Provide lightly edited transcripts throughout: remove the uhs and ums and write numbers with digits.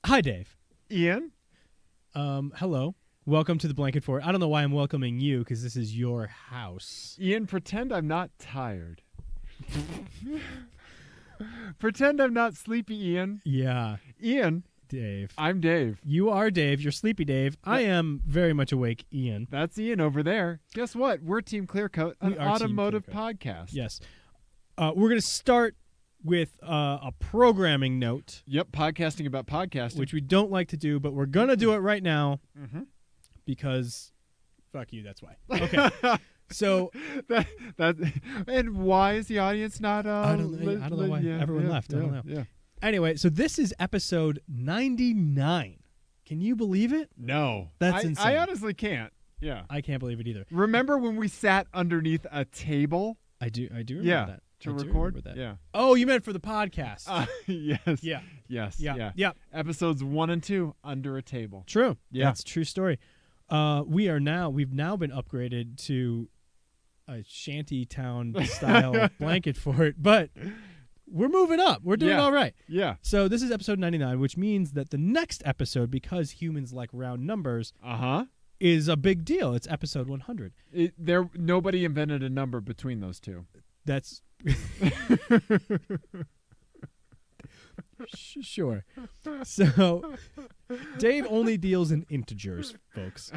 Hi, Dave. Ian? Hello. Welcome to the Blanket Fort. I don't know why I'm welcoming you, because this is your house. Ian, pretend I'm not tired. Pretend I'm not sleepy, Ian. Yeah. Ian. Dave. I'm Dave. You are Dave. You're sleepy, Dave. I am very much awake, Ian. That's Ian over there. Guess what? We're TeamClearCoat, an automotive podcast. Yes. We're going to start with a programming note. Yep, podcasting about podcasting. Which we don't like to do, but we're going to do it right now because fuck you, that's why. Okay. So and why is the audience not I don't know why everyone left. I don't know. Yeah. Anyway, so this is episode 99. Can you believe it? No. That's insane. I honestly can't. Yeah. I can't believe it either. Remember when we sat underneath a table? I do remember that. To record? That. Yeah. Oh, you meant for the podcast. Yes. Yeah. Yes. Yeah. Episodes 1 and 2 under a table. True. Yeah. That's a true story. We've now been upgraded to a shanty town style blanket fort, but we're moving up. We're doing all right. Yeah. So this is episode 99, which means that the next episode, because humans like round numbers, is a big deal. It's episode 100. Nobody invented a number between those two. That's sure. So Dave only deals in integers, folks.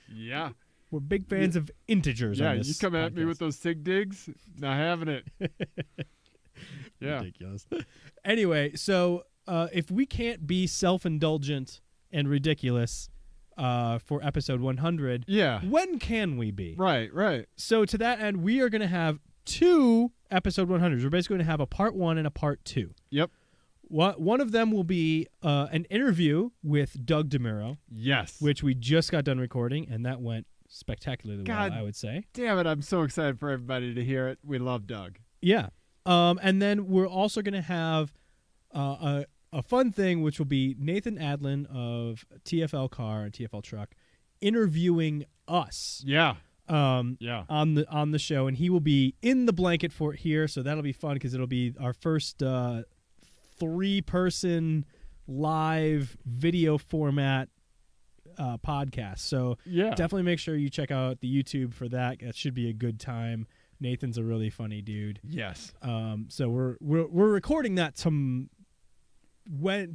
Yeah. We're big fans of integers on this you come at podcast. me with those sig digs, not having it. Yeah. Ridiculous. Anyway, so if we can't be self-indulgent and ridiculous for episode 100, when can we be? Right. So to that end, we are going to have 2 episode 100s. We're basically going to have a part 1 and a part 2. Yep. One of them will be an interview with Doug DeMuro. Yes. Which we just got done recording, and that went spectacularly well, I would say. Damn it, I'm so excited for everybody to hear it. We love Doug. Yeah. And then we're also going to have a fun thing, which will be Nathan Adlin of TFL Car and TFL Truck interviewing us. Yeah. On the show, and he will be in the blanket fort here, so that'll be fun because it'll be our first 3-person live video format podcast. So definitely make sure you check out the YouTube for that. That should be a good time. Nathan's a really funny dude. Yes. So we're recording that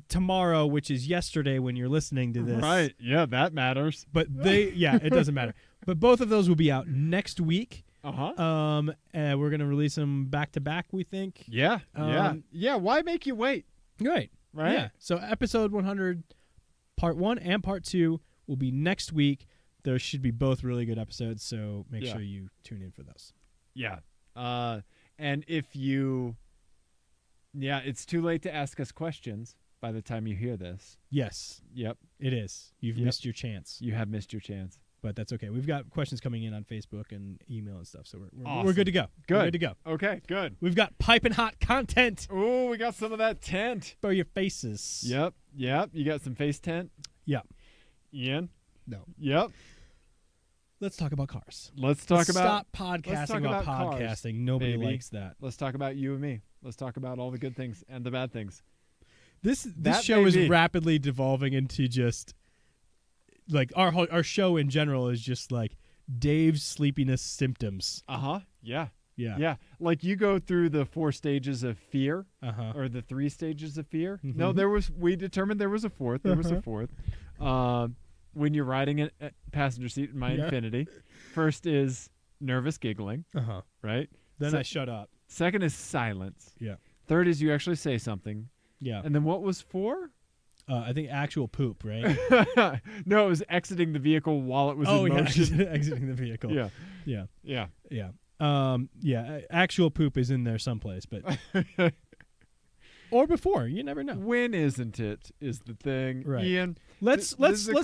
tomorrow, which is yesterday when you're listening to this. Right. Yeah, that matters. But it doesn't matter. But both of those will be out next week. And we're gonna release them back to back, we think. Yeah. Yeah. Why make you wait? Right. Yeah. So episode 100, part 1 and part 2 will be next week. Those should be both really good episodes. So make sure you tune in for those. Yeah. And if you, it's too late to ask us questions by the time you hear this. Yes. Yep. It is. You've missed your chance. You have missed your chance. But that's okay. We've got questions coming in on Facebook and email and stuff, so we're awesome. good to go. We're good to go. Okay, good. We've got piping hot content. Oh, we got some of that tent for your faces. Yep. You got some face tent? Yep. Ian? No. Yep. Let's talk about cars. Stop podcasting about podcasting. Cars, nobody likes that. Let's talk about you and me. Let's talk about all the good things and the bad things. This show is rapidly devolving into just like our show in general is just like Dave's sleepiness symptoms. Yeah. Like you go through the 4 stages of fear, or the 3 stages of fear. No, we determined there was a 4th. There was a 4th. When you're riding a passenger seat in my Infiniti, first is nervous giggling. Right. Then I shut up. Second is silence. Yeah. Third is you actually say something. Yeah. And then what was 4? I think actual poop, right? No, it was exiting the vehicle while it was in motion. Exiting the vehicle. Yeah. Actual poop is in there someplace, but or before, you never know. When isn't it? Is the thing, right? Ian, let's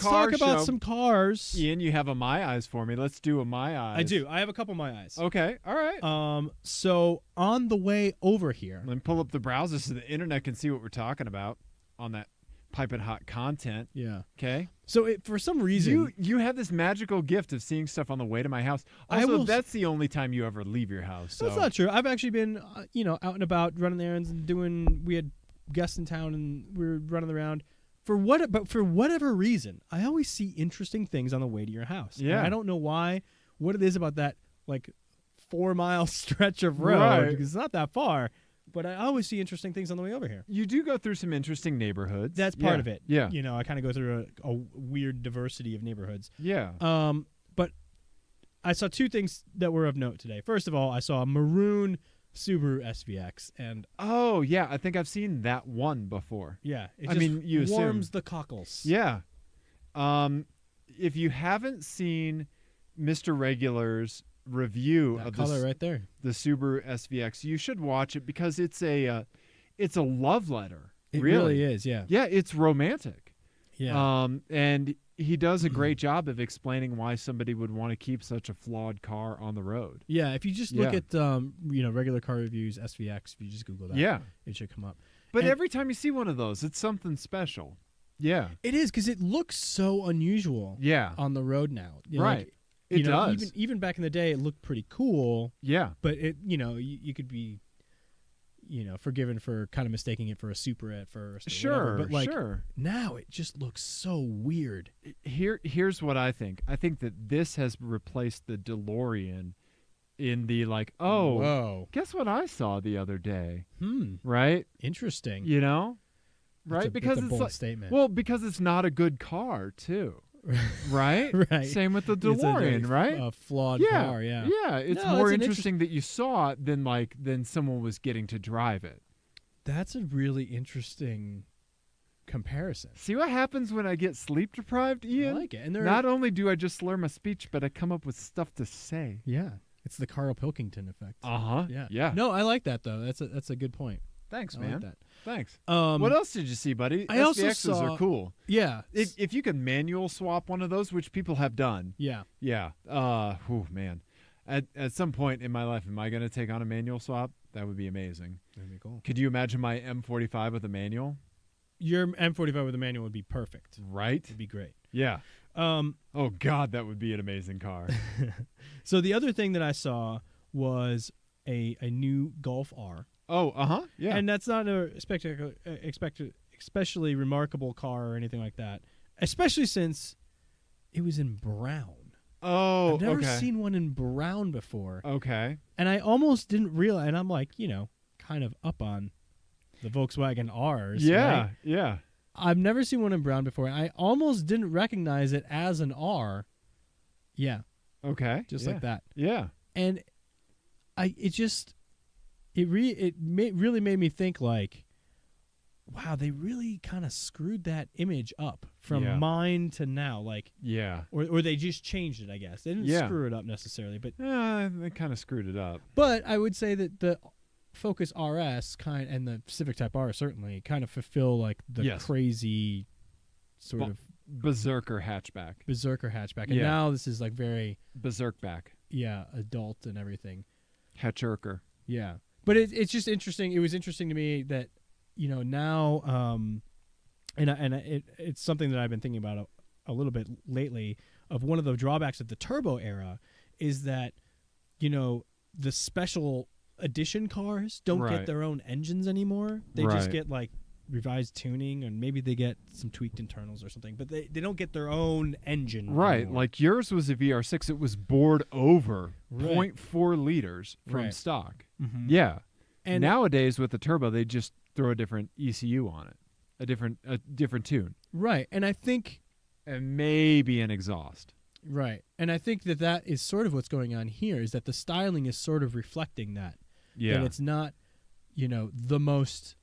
talk about some cars. Ian, you have a My Eyes for me. Let's do a My Eyes. I do. I have a couple My Eyes. Okay, all right. So on the way over here, let me pull up the browser so the internet can see what we're talking about on that piping hot content. Yeah. Okay. So for some reason you have this magical gift of seeing stuff on the way to my house. Also, that's the only time you ever leave your house. So. That's not true. I've actually been out and about running errands and we had guests in town and we were running around for whatever reason, I always see interesting things on the way to your house. Yeah. And I don't know why, what it is about that, like, 4-mile stretch of road, right. because it's not that far, but I always see interesting things on the way over here. You do go through some interesting neighborhoods. That's part of it. Yeah. You know, I kind of go through a weird diversity of neighborhoods. Yeah. But I saw two things that were of note today. First of all, I saw a maroon Subaru SVX, and oh yeah, I think I've seen that one before. Yeah, it you warms assume. the cockles. Yeah. If you haven't seen Mr. Regular's review of color right there, the Subaru SVX, you should watch it because it's a love letter. It really is. Yeah. Yeah, it's romantic. Yeah. And he does a great job of explaining why somebody would want to keep such a flawed car on the road. Yeah, if you just look at regular car reviews SVX, if you just Google that, it should come up. But every time you see one of those, it's something special. Yeah, it is, because it looks so unusual. Yeah, on the road now. Right. Like, it does. Even back in the day, it looked pretty cool. Yeah, but it you could be forgiven for kind of mistaking it for a Supra at first. Sure, but like sure. Now it just looks so weird. Here's what I think. I think that this has replaced the DeLorean in the whoa. Guess what I saw the other day? Right? Interesting. Right? Because it's a bold statement. Well, because it's not a good car, too. Right? Right. Same with the DeLorean, right? A flawed car, yeah. Yeah, it's more interesting that you saw it than someone was getting to drive it. That's a really interesting comparison. See what happens when I get sleep deprived, Ian? I like it. And not only do I just slur my speech, but I come up with stuff to say. Yeah. It's the Carl Pilkington effect. Uh-huh. Yeah. No, I like that, though. That's a good point. Thanks, I man. Like that. Thanks. What else did you see, buddy? I also SVXs are cool. Yeah. If you could manual swap one of those, which people have done. Yeah. Yeah. Man. At some point in my life, am I going to take on a manual swap? That would be amazing. That'd be cool. Could you imagine my M45 with a manual? Your M45 with a manual would be perfect. Right? It'd be great. Yeah. Oh, God, that would be an amazing car. So the other thing that I saw was a new Golf R. Oh, uh-huh. Yeah. And that's not a especially remarkable car or anything like that, especially since it was in brown. Oh, I've never seen one in brown before. Okay. And I almost didn't realize, and I'm like, kind of up on the Volkswagen Rs. Yeah, right? yeah. I've never seen one in brown before, and I almost didn't recognize it as an R. Yeah. Okay. Just like that. Yeah. And it really made me think, like, wow, they really kind of screwed that image up from mine to now, like, or they just changed it, I guess. They didn't screw it up necessarily, but they kind of screwed it up. But I would say that the Focus RS and the Civic Type R certainly kind of fulfill like the crazy sort of berserker hatchback. And now this is like very berserk back. Yeah, adult and everything. Hatcherker. Yeah. But it's just interesting. It was interesting to me that, now, it's something that I've been thinking about a little bit lately, of one of the drawbacks of the turbo era is that, the special edition cars don't get their own engines anymore. They just get like revised tuning, and maybe they get some tweaked internals or something, but they don't get their own engine. Right. anymore. Like yours was a VR6. It was bored over 0.4 liters from stock. Mm-hmm. Yeah. And nowadays with the turbo, they just throw a different ECU on it, a different tune. Right. And I think, and maybe an exhaust. Right. And I think that is sort of what's going on here, is that the styling is sort of reflecting that. Yeah. That it's not, the most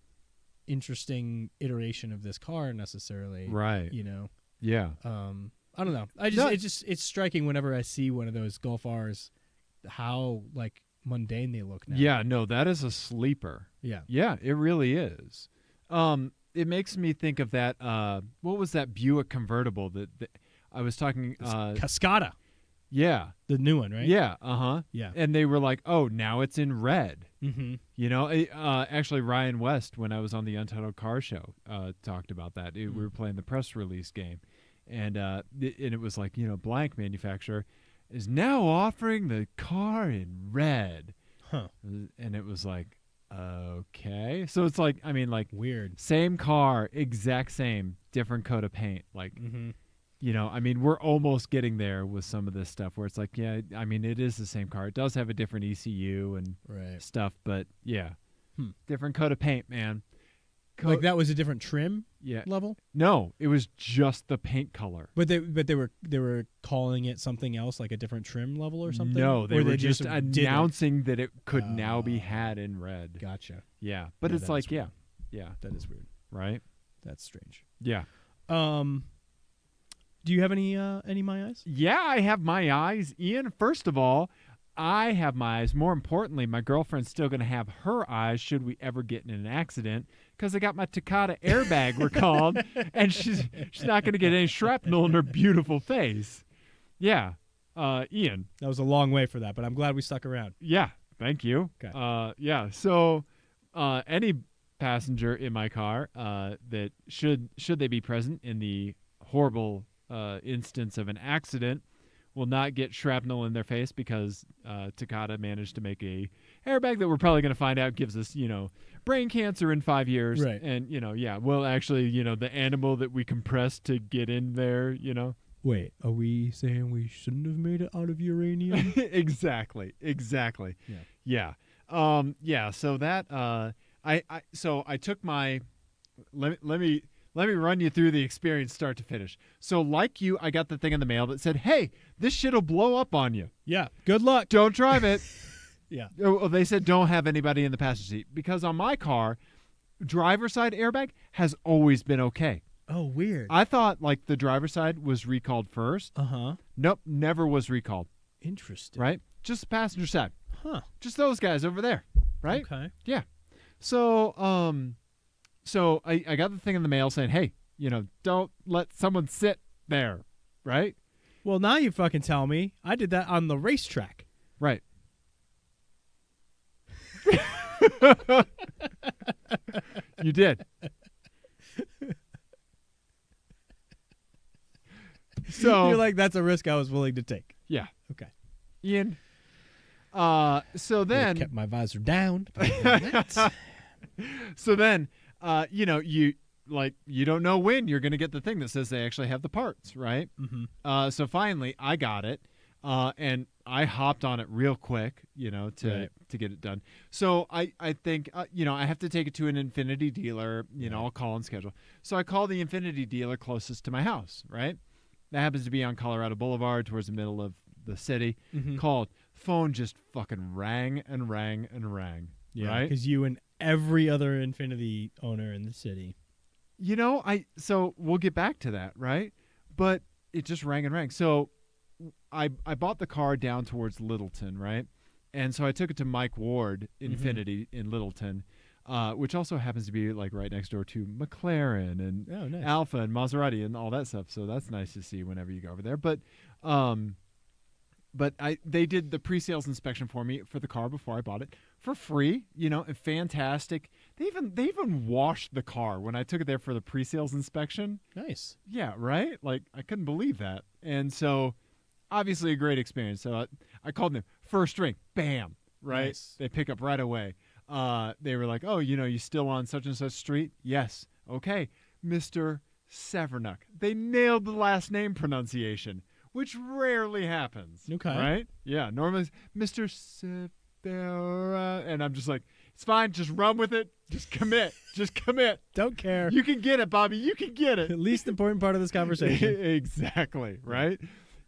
interesting iteration of this car necessarily. Right. Yeah. I don't know. It's striking whenever I see one of those Golf Rs, how like mundane they look now. Yeah, no, that is a sleeper. Yeah. Yeah, it really is. It makes me think of that what was that Buick convertible that I was talking Cascada. Yeah. The new one, right? Yeah, uh-huh. Yeah. And they were like, "Oh, now it's in red." Mm-hmm. Actually Ryan West, when I was on the Untitled Car Show, talked about that. We were playing the press release game, and it was like, blank manufacturer is now offering the car in red. Huh. And it was like, Okay. So it's like, I mean, like, Weird. same car, exact same, different coat of paint. Like, Mm-hmm. you know, I mean, we're almost getting there with some of this stuff where it's like, yeah, I mean, it is the same car. It does have a different ECU and Right. stuff, but yeah, Hmm. different coat of paint, man. Like that was a different trim Yeah. level? No, it was just the paint color. But they were calling it something else, like a different trim level or something? No, they Or were just didn't? announcing that it could now be had in red. Gotcha. Yeah, but Yeah, it's that like, is yeah, weird. yeah, That is weird. right? That's strange. Yeah. Do you have any my eyes? Yeah, I have my eyes. Ian, first of all, I have my eyes. More importantly, my girlfriend's still going to have her eyes should we ever get in an accident because I got my Takata airbag recalled, and she's not going to get any shrapnel in her beautiful face. Yeah. Ian. That was a long way for that, but I'm glad we stuck around. Yeah, thank you. Okay. Yeah, so any passenger in my car that should they be present in the horrible instance of an accident will not get shrapnel in their face because Takata managed to make a airbag that we're probably going to find out gives us, brain cancer in 5 years. Right. And, well, actually, the animal that we compressed to get in there, Wait, are we saying we shouldn't have made it out of uranium? Exactly. Yeah. So that I took my let me run you through the experience start to finish. So like you, I got the thing in the mail that said, "Hey, this shit'll blow up on you. Yeah. Good luck. Don't drive it." Yeah. Oh, they said don't have anybody in the passenger seat because on my car, driver side airbag has always been okay. Oh, weird. I thought like the driver side was recalled first. Uh-huh. Nope, never was recalled. Interesting. Right? Just the passenger side. Huh. Just those guys over there. Right? Okay. Yeah. So so I got the thing in the mail saying, "Hey, don't let someone sit there." Right? Well, now you fucking tell me. I did that on the racetrack. Right. You did. So you're like, that's a risk I was willing to take. Yeah. Okay. Ian. So then kept my visor down. So then, you don't know when you're going to get the thing that says they actually have the parts, right? Mm-hmm. So finally, I got it, and I hopped on it real quick, to get it done. So I think, I have to take it to an Infiniti dealer. I'll call and schedule. So I call the Infiniti dealer closest to my house, right? That happens to be on Colorado Boulevard towards the middle of the city. Mm-hmm. Called. Phone just fucking rang and rang and rang. Yeah, right? Because you and every other Infiniti owner in the city. So we'll get back to that, right? But it just rang and rang. So I bought the car down towards Littleton, right? And so I took it to Mike Ward Infiniti in Littleton, which also happens to be like right next door to McLaren and nice. Alpha and Maserati and all that stuff. So that's nice to see whenever you go over there. But they did the pre-sales inspection for me for the car before I bought it for free, and fantastic. They even washed the car when I took it there for the pre-sales inspection. Nice. Yeah, right? Like I couldn't believe that. And so obviously a great experience. So I called them first ring, bam, right? Nice. They pick up right away. They were like, "Oh, you still on such and such street?" "Yes." "Okay, Mr. Severnuk." They nailed the last name pronunciation, which rarely happens. Okay. Right? Yeah. Normally it's Mr. Severa. And I'm just like, it's fine. Just run with it. Just commit. Just commit. Don't care. You can get it, Bobby. You can get it. The least important part of this conversation. Exactly. Right?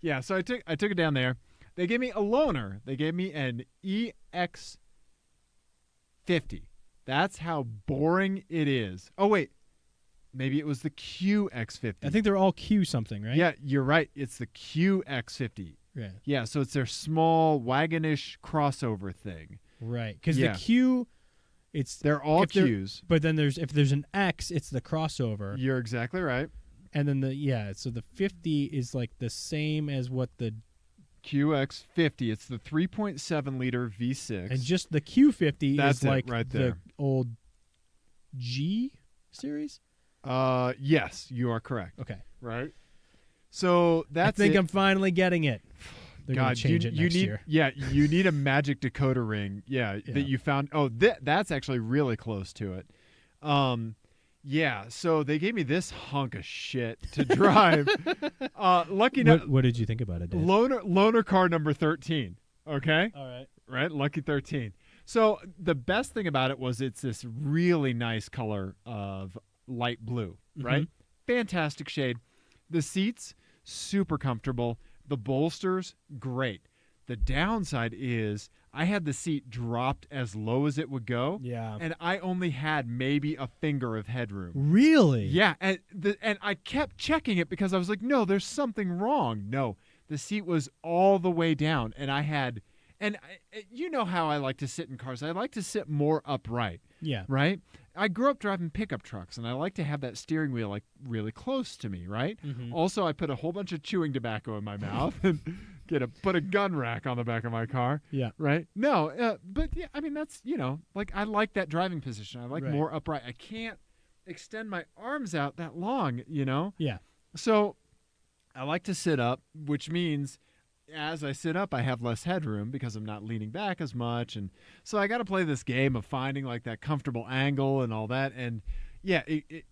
Yeah. So I took it down there. They gave me a loaner. They gave me an EX50. That's how boring it is. Oh, wait. Maybe it was the QX50. I think they're all Q something, right? Yeah, you're right. It's the QX50. Yeah. Yeah, so it's their small wagonish crossover thing. Right. Because Yeah. the Q, They're all Qs. But then if there's an X, it's the crossover. You're exactly right. And then so the 50 is like the same as what the QX50. It's the 3.7 liter V6. and just the Q50 That's is it like right the there. old G series. Yes, you are correct. Okay. Right. So that's I think it. I'm finally getting it. They're gonna change it next year. Yeah, you need a magic decoder ring. Yeah, that you found. Oh, that's actually really close to it. Yeah, so they gave me this hunk of shit to drive. Lucky enough. What did you think about it, Dave? Loaner car number 13. Okay. All right. Right, lucky 13. So the best thing about it was it's this really nice color of light blue. Right. Fantastic shade. The seats super comfortable. The bolsters great. The downside is I had the seat dropped as low as it would go. Yeah. And I only had maybe a finger of headroom. Really? Yeah. And I kept checking it because I was like, no, there's something wrong. No, the seat was all the way down. And I had, you know how I like to sit in cars. I like to sit more upright. Yeah. Right? I grew up driving pickup trucks, and I like to have that steering wheel like really close to me, right? Also, I put a whole bunch of chewing tobacco in my mouth and put a gun rack on the back of my car. Yeah. Right? No, but yeah, I mean, that's, like I like that driving position. I like more upright. I can't extend my arms out that long, Yeah. So I like to sit up, which means as I sit up, I have less headroom because I'm not leaning back as much. And so I got to play this game of finding like that comfortable angle and all that. And yeah,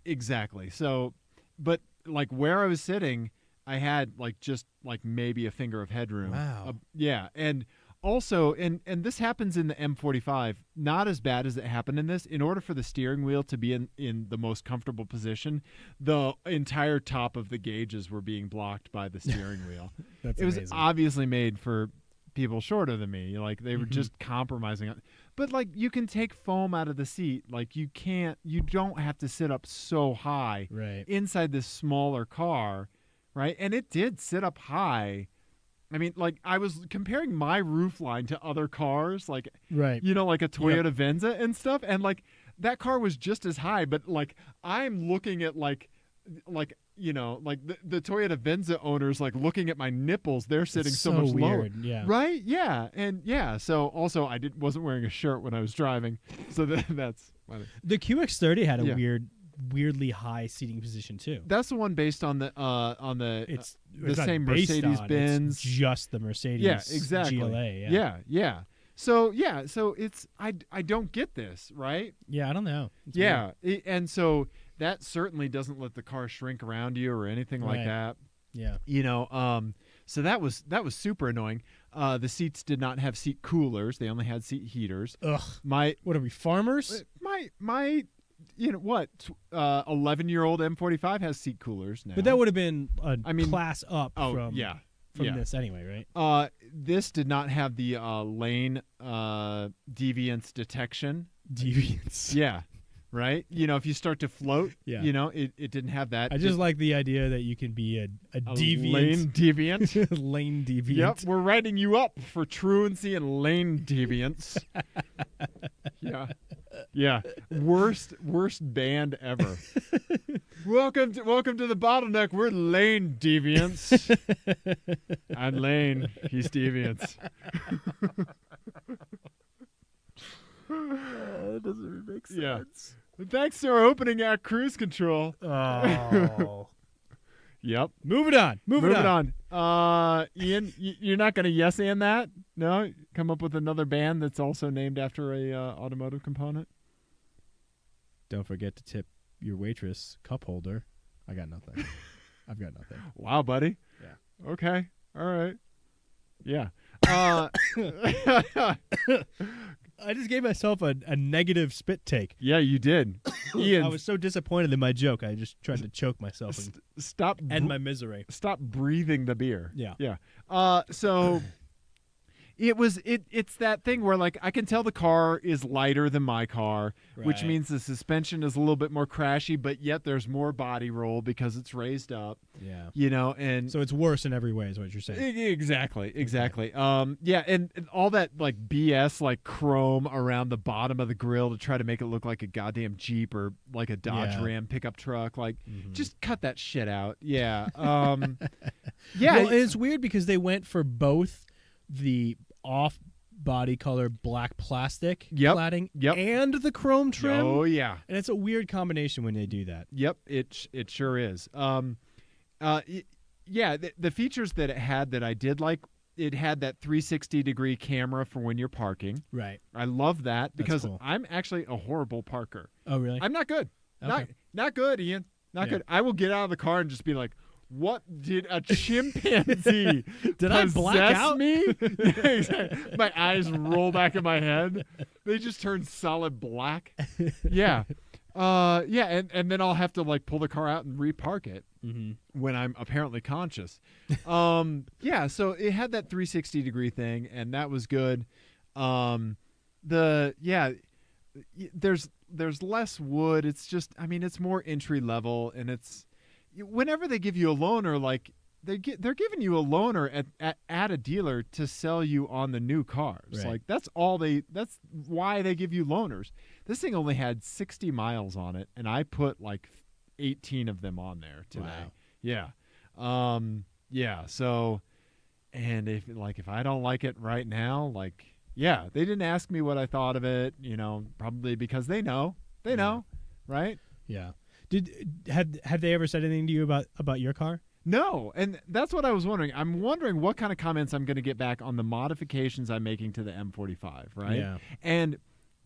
exactly. So, but like where I was sitting, I had like just like maybe a finger of headroom. Wow. Yeah. And also, and this happens in the M45, not as bad as it happened in this. In order for the steering wheel to be in the most comfortable position, the entire top of the gauges were being blocked by the steering wheel. That's it was amazing. obviously made for people shorter than me. Like they were just compromising on. But like you can take foam out of the seat. Like you don't have to sit up so high inside this smaller car, right? And it did sit up high. I mean, like I was comparing my roof line to other cars, like like a Toyota Venza and stuff, and like that car was just as high, but like I'm looking at like the Toyota Venza owners like looking at my nipples. They're sitting so much lower, right? Yeah, and yeah. So also I wasn't wearing a shirt when I was driving, so that's funny. The QX30 had a weirdly high seating position too. That's the one based on the it's same Mercedes Benz. It's just the Mercedes. Yeah, exactly. GLA. Yeah. So it's I don't get this, right? Yeah, I don't know. It's weird. And so that certainly doesn't let the car shrink around you or anything like that. Yeah. So that was super annoying. The seats did not have seat coolers; they only had seat heaters. Ugh. What are we, farmers? My 11-year-old M45 has seat coolers now. But that would have been class up from this anyway, right? This did not have the lane deviance detection. Deviance. Yeah. Right? If you start to float, it didn't have that. I just like the idea that you can be a deviant. Lane deviant. Lane deviant. Yep, we're writing you up for truancy and lane deviance. Yeah. Worst band ever. Welcome to the bottleneck. We're lane deviants. I'm lane. He's deviants. That doesn't make sense. Yeah. Thanks to our opening act, Cruise Control. Oh. Yep. Moving on. Ian, you're not going to yes and that? No? Come up with another band that's also named after a automotive component? Don't forget to tip your waitress cup holder. I got nothing. I've got nothing. Wow, buddy. Yeah. Okay. All right. Yeah. I just gave myself a negative spit take. Yeah, you did. Ian, I was so disappointed in my joke. I just tried to choke myself and end my misery. Stop breathing the beer. Yeah. So it's that thing where like I can tell the car is lighter than my car, which means the suspension is a little bit more crashy, but yet there's more body roll because it's raised up. Yeah. And so it's worse in every way is what you're saying. Exactly. Yeah, and all that like BS like chrome around the bottom of the grill to try to make it look like a goddamn Jeep or like a Dodge Ram pickup truck. Like just cut that shit out. Yeah. Yeah. Well, it's weird because they went for both the off-body color black plastic cladding and the chrome trim. Oh, yeah. And it's a weird combination when they do that. Yep, it sure is. Yeah, the features that it had that I did like it had that 360-degree camera for when you're parking. Right. I love that because cool. I'm actually a horrible parker. Oh, really? I'm not good. Okay. Not good, Ian. Not good. I will get out of the car and just be like, what did a chimpanzee did I black out? Me? Yeah, exactly. My eyes roll back in my head. They just turn solid black. Yeah. And then I'll have to like pull the car out and repark it when I'm apparently conscious. So it had that 360-degree thing, and that was good. There's less wood. It's just, I mean, it's more entry level, and it's whenever they give you a loaner, like they're giving you a loaner at a dealer to sell you on the new cars. Right. Like that's why they give you loaners. This thing only had 60 miles on it, and I put like 18 of them on there today. Wow. Yeah. So, and if I don't like it right now, like, yeah, they didn't ask me what I thought of it, probably because they know, right? Yeah. Have they ever said anything to you about your car? No, and that's what I was wondering. I'm wondering what kind of comments I'm going to get back on the modifications I'm making to the M45, right? Yeah. And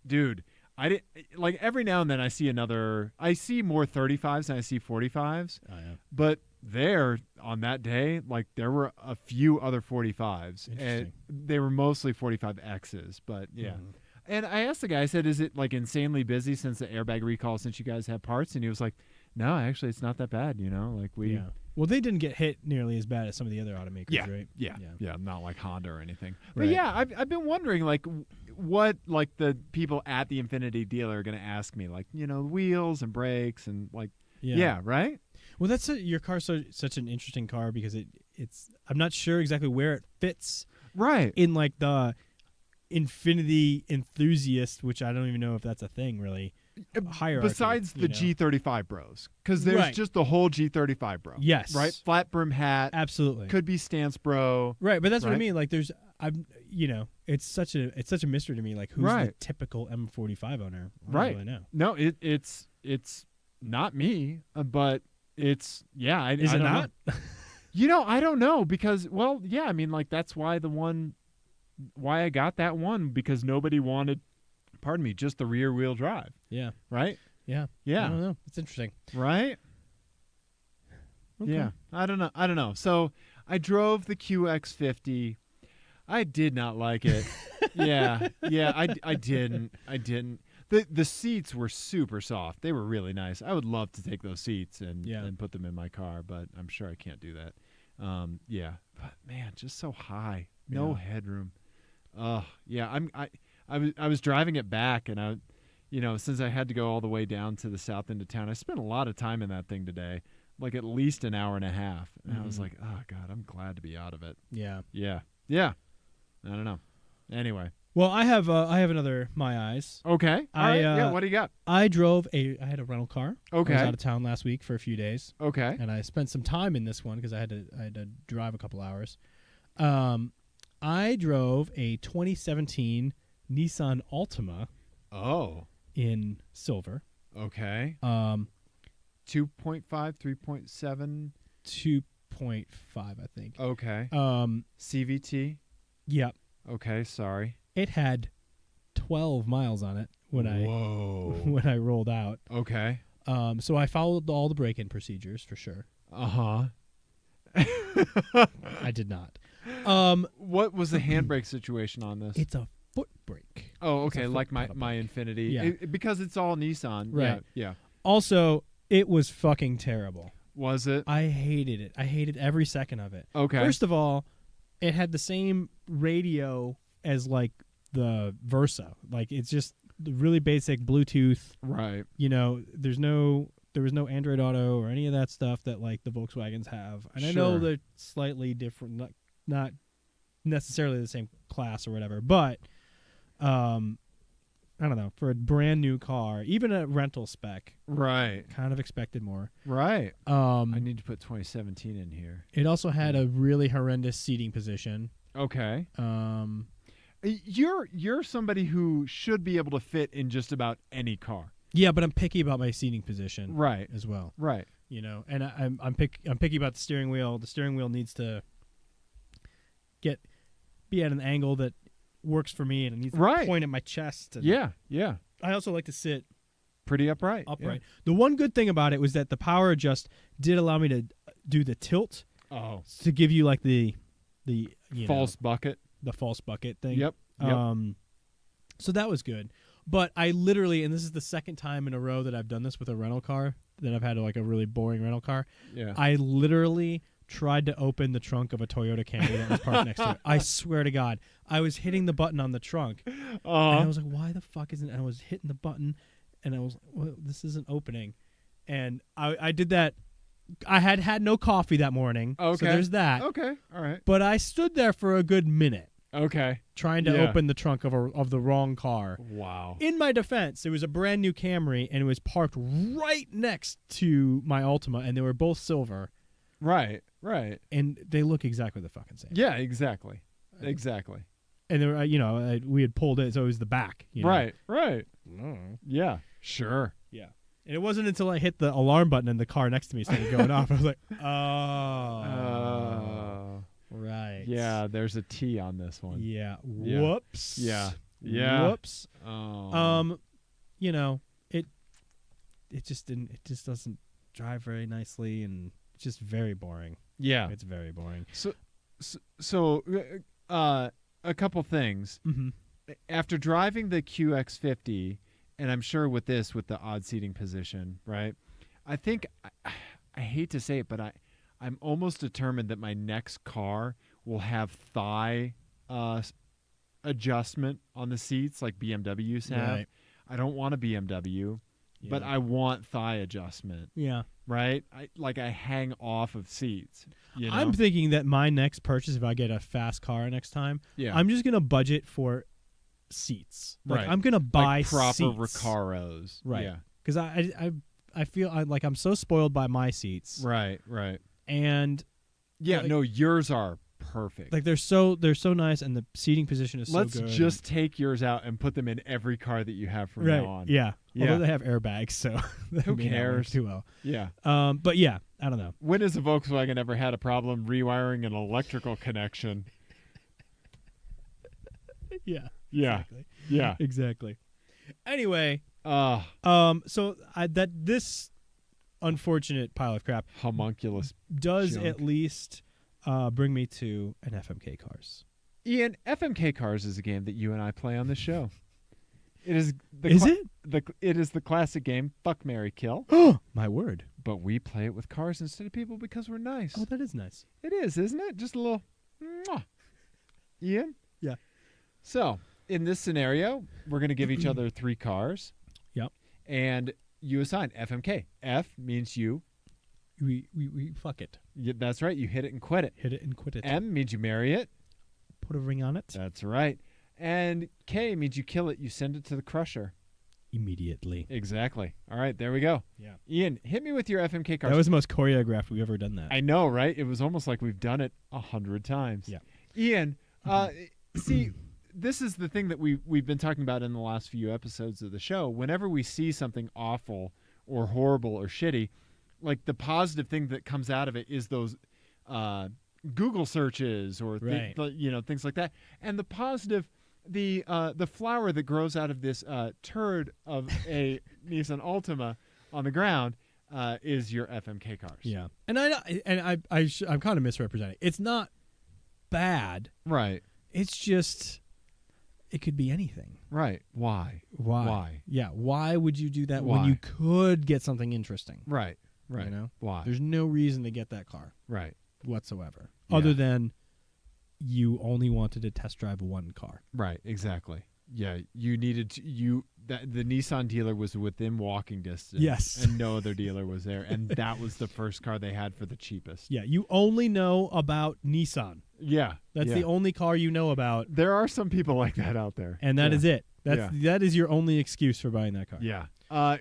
dude, I did like every now and then I see more 35s than I see 45s. Oh, yeah. But there on that day, like there were a few other 45s, and they were mostly 45Xs. But yeah. Mm-hmm. And I asked the guy, I said, is it like insanely busy since the airbag recall, since you guys have parts? And he was like, no, actually, it's not that bad, like we. Yeah. Well, they didn't get hit nearly as bad as some of the other automakers, right? Yeah, not like Honda or anything. Right. But yeah, I've been wondering, like, what like the people at the Infiniti dealer are going to ask me, like, wheels and brakes and like, yeah right? Well, your car's such an interesting car because it's I'm not sure exactly where it fits. Right. In like the Infinity enthusiast, which I don't even know if that's a thing really. Hierarchy, besides the G35 bros, because there's just the whole G35 bro. Yes. Right. Flat brim hat. Absolutely. Could be stance bro. Right, but that's what I mean. Like, it's such a mystery to me. Like, who's the typical M45 owner? I don't really know. No, it's not me, but it's I Is it don't not? Know. I don't know because I mean, like that's why why I got that one, because nobody wanted. Pardon me, just the rear wheel drive. Yeah. Right? Yeah. Yeah. I don't know. It's interesting. Right? Okay. Yeah. I don't know. So I drove the QX50. I did not like it. Yeah. I didn't. The seats were super soft. They were really nice. I would love to take those seats and put them in my car, but I'm sure I can't do that. But man, just so high. No headroom. I was driving it back, and since I had to go all the way down to the south end of town, I spent a lot of time in that thing today, like at least an hour and a half. And I was like, oh God, I'm glad to be out of it. Yeah. I don't know. Anyway. Well, I have another My Eyes. Okay. All right. What do you got? I had a rental car. Okay. I was out of town last week for a few days. Okay. And I spent some time in this one because I had to drive a couple hours. I drove a 2017 Nissan Altima. Oh. In silver. Okay. 2.5, 3.7? 2.5, I think. Okay. CVT? Yep. Okay, sorry. It had 12 miles on it when I rolled out. Okay. So I followed all the break-in procedures for sure. Uh-huh. I did not. What was the handbrake situation on this? It's a foot brake. Oh, okay, like my Infiniti. Yeah. Because it's all Nissan. Right. Yeah. Also, it was fucking terrible. Was it? I hated it. I hated every second of it. Okay. First of all, it had the same radio as like the Versa. Like it's just really basic Bluetooth. Right. There was no Android Auto or any of that stuff that like the Volkswagens have. And I know they're slightly different, not necessarily the same class or whatever, but I don't know, for a brand new car, even a rental spec, right? Kind of expected more, right? I need to put 2017 in here. It also had a really horrendous seating position. Okay. You're somebody who should be able to fit in just about any car. Yeah, but I'm picky about my seating position, right? As well, right? And I'm picky about the steering wheel. The steering wheel needs to get be at an angle that works for me, and it needs to point at my chest. And yeah. I also like to sit pretty upright. Yeah. The one good thing about it was that the power adjust did allow me to do the tilt. Oh. To give you like the false bucket. The false bucket thing. Yep. So that was good. But I literally, and this is the second time in a row that I've done this with a rental car, that I've had like a really boring rental car. Yeah. I literally tried to open the trunk of a Toyota Camry that was parked next to it. I swear to God. I was hitting the button on the trunk. And I was like, why the fuck isn't it? And I was hitting the button, and I was like, well, this isn't opening. And I did that. I had no coffee that morning. Okay. So there's that. Okay. All right. But I stood there for a good minute. Okay. Trying to open the trunk of the wrong car. Wow. In my defense, it was a brand new Camry, and it was parked right next to my Altima, and they were both silver. Right. And they look exactly the fucking same. Yeah, exactly. Exactly. And they were, we had pulled it, so it was the back. Right. No. Yeah. Sure. Yeah. And it wasn't until I hit the alarm button and the car next to me started going off. I was like, oh. Right. Yeah, there's a T on this one. Yeah. Whoops. Yeah. Whoops. Oh. It just doesn't drive very nicely, and it's just very boring. Yeah. It's very boring. So a couple things. Mm-hmm. After driving the QX50, and I'm sure with this, with the odd seating position, right? I think, I hate to say it, but I'm almost determined that my next car will have thigh adjustment on the seats like BMWs have. Right. I don't want a BMW, but I want thigh adjustment. Yeah. Right? I hang off of seats. You know? I'm thinking that my next purchase, if I get a fast car next time, I'm just going to budget for seats. Like, I'm going to buy like proper seats. Recaros. Right. Yeah. Because I feel like I'm so spoiled by my seats. Right. And yeah, yours are perfect. Like they're so nice, and the seating position is so good. Let's just take yours out and put them in every car that you have from now on. Yeah. Although they have airbags, so who cares? Too well. Yeah. But yeah, I don't know. When has a Volkswagen ever had a problem rewiring an electrical connection? Yeah. Exactly. Yeah. Exactly. Anyway, so this unfortunate pile of crap, homunculus, does junk. at least bring me to an FMK Cars. Ian, FMK Cars is a game that you and I play on this show. It is. It is the classic game Fuck, Marry, Kill. Oh, my word! But we play it with cars instead of people because we're nice. Oh, that is nice. It is, isn't it? Just a little. Mwah. Ian. Yeah. So in this scenario, we're going to give each other 3 cars. Yep. And you assign FMK. F means you. We fuck it. Yeah, that's right. You hit it and quit it. Hit it and quit it. M means you marry it. Put a ring on it. That's right. And K means you kill it. You send it to the crusher. Immediately. Exactly. All right, there we go. Yeah. Ian, hit me with your FMK cars. That was the most choreographed we've ever done that. I know, right? It was almost like we've done it 100 times. Yeah. Ian, see, this is the thing that we've been talking about in the last few episodes of the show. Whenever we see something awful or horrible or shitty, like the positive thing that comes out of it is those Google searches or things like that. And the positive, the flower that grows out of this turd of a Nissan Altima on the ground is your FMK cars. Yeah, and I'm kind of misrepresenting. It's not bad, right? It's just it could be anything, right? Why? Yeah, why would you do that Why? when you could get something interesting? Right. You know why? There's no reason to get that car, right, whatsoever, other than you only wanted to test drive one car. Right, exactly. Yeah, you needed to, the Nissan dealer was within walking distance. Yes. And no other dealer was there. And that was the first car they had for the cheapest. Yeah, you only know about Nissan. Yeah. That's the only car you know about. There are some people like that out there. And that is it. That is your only excuse for buying that car. Yeah.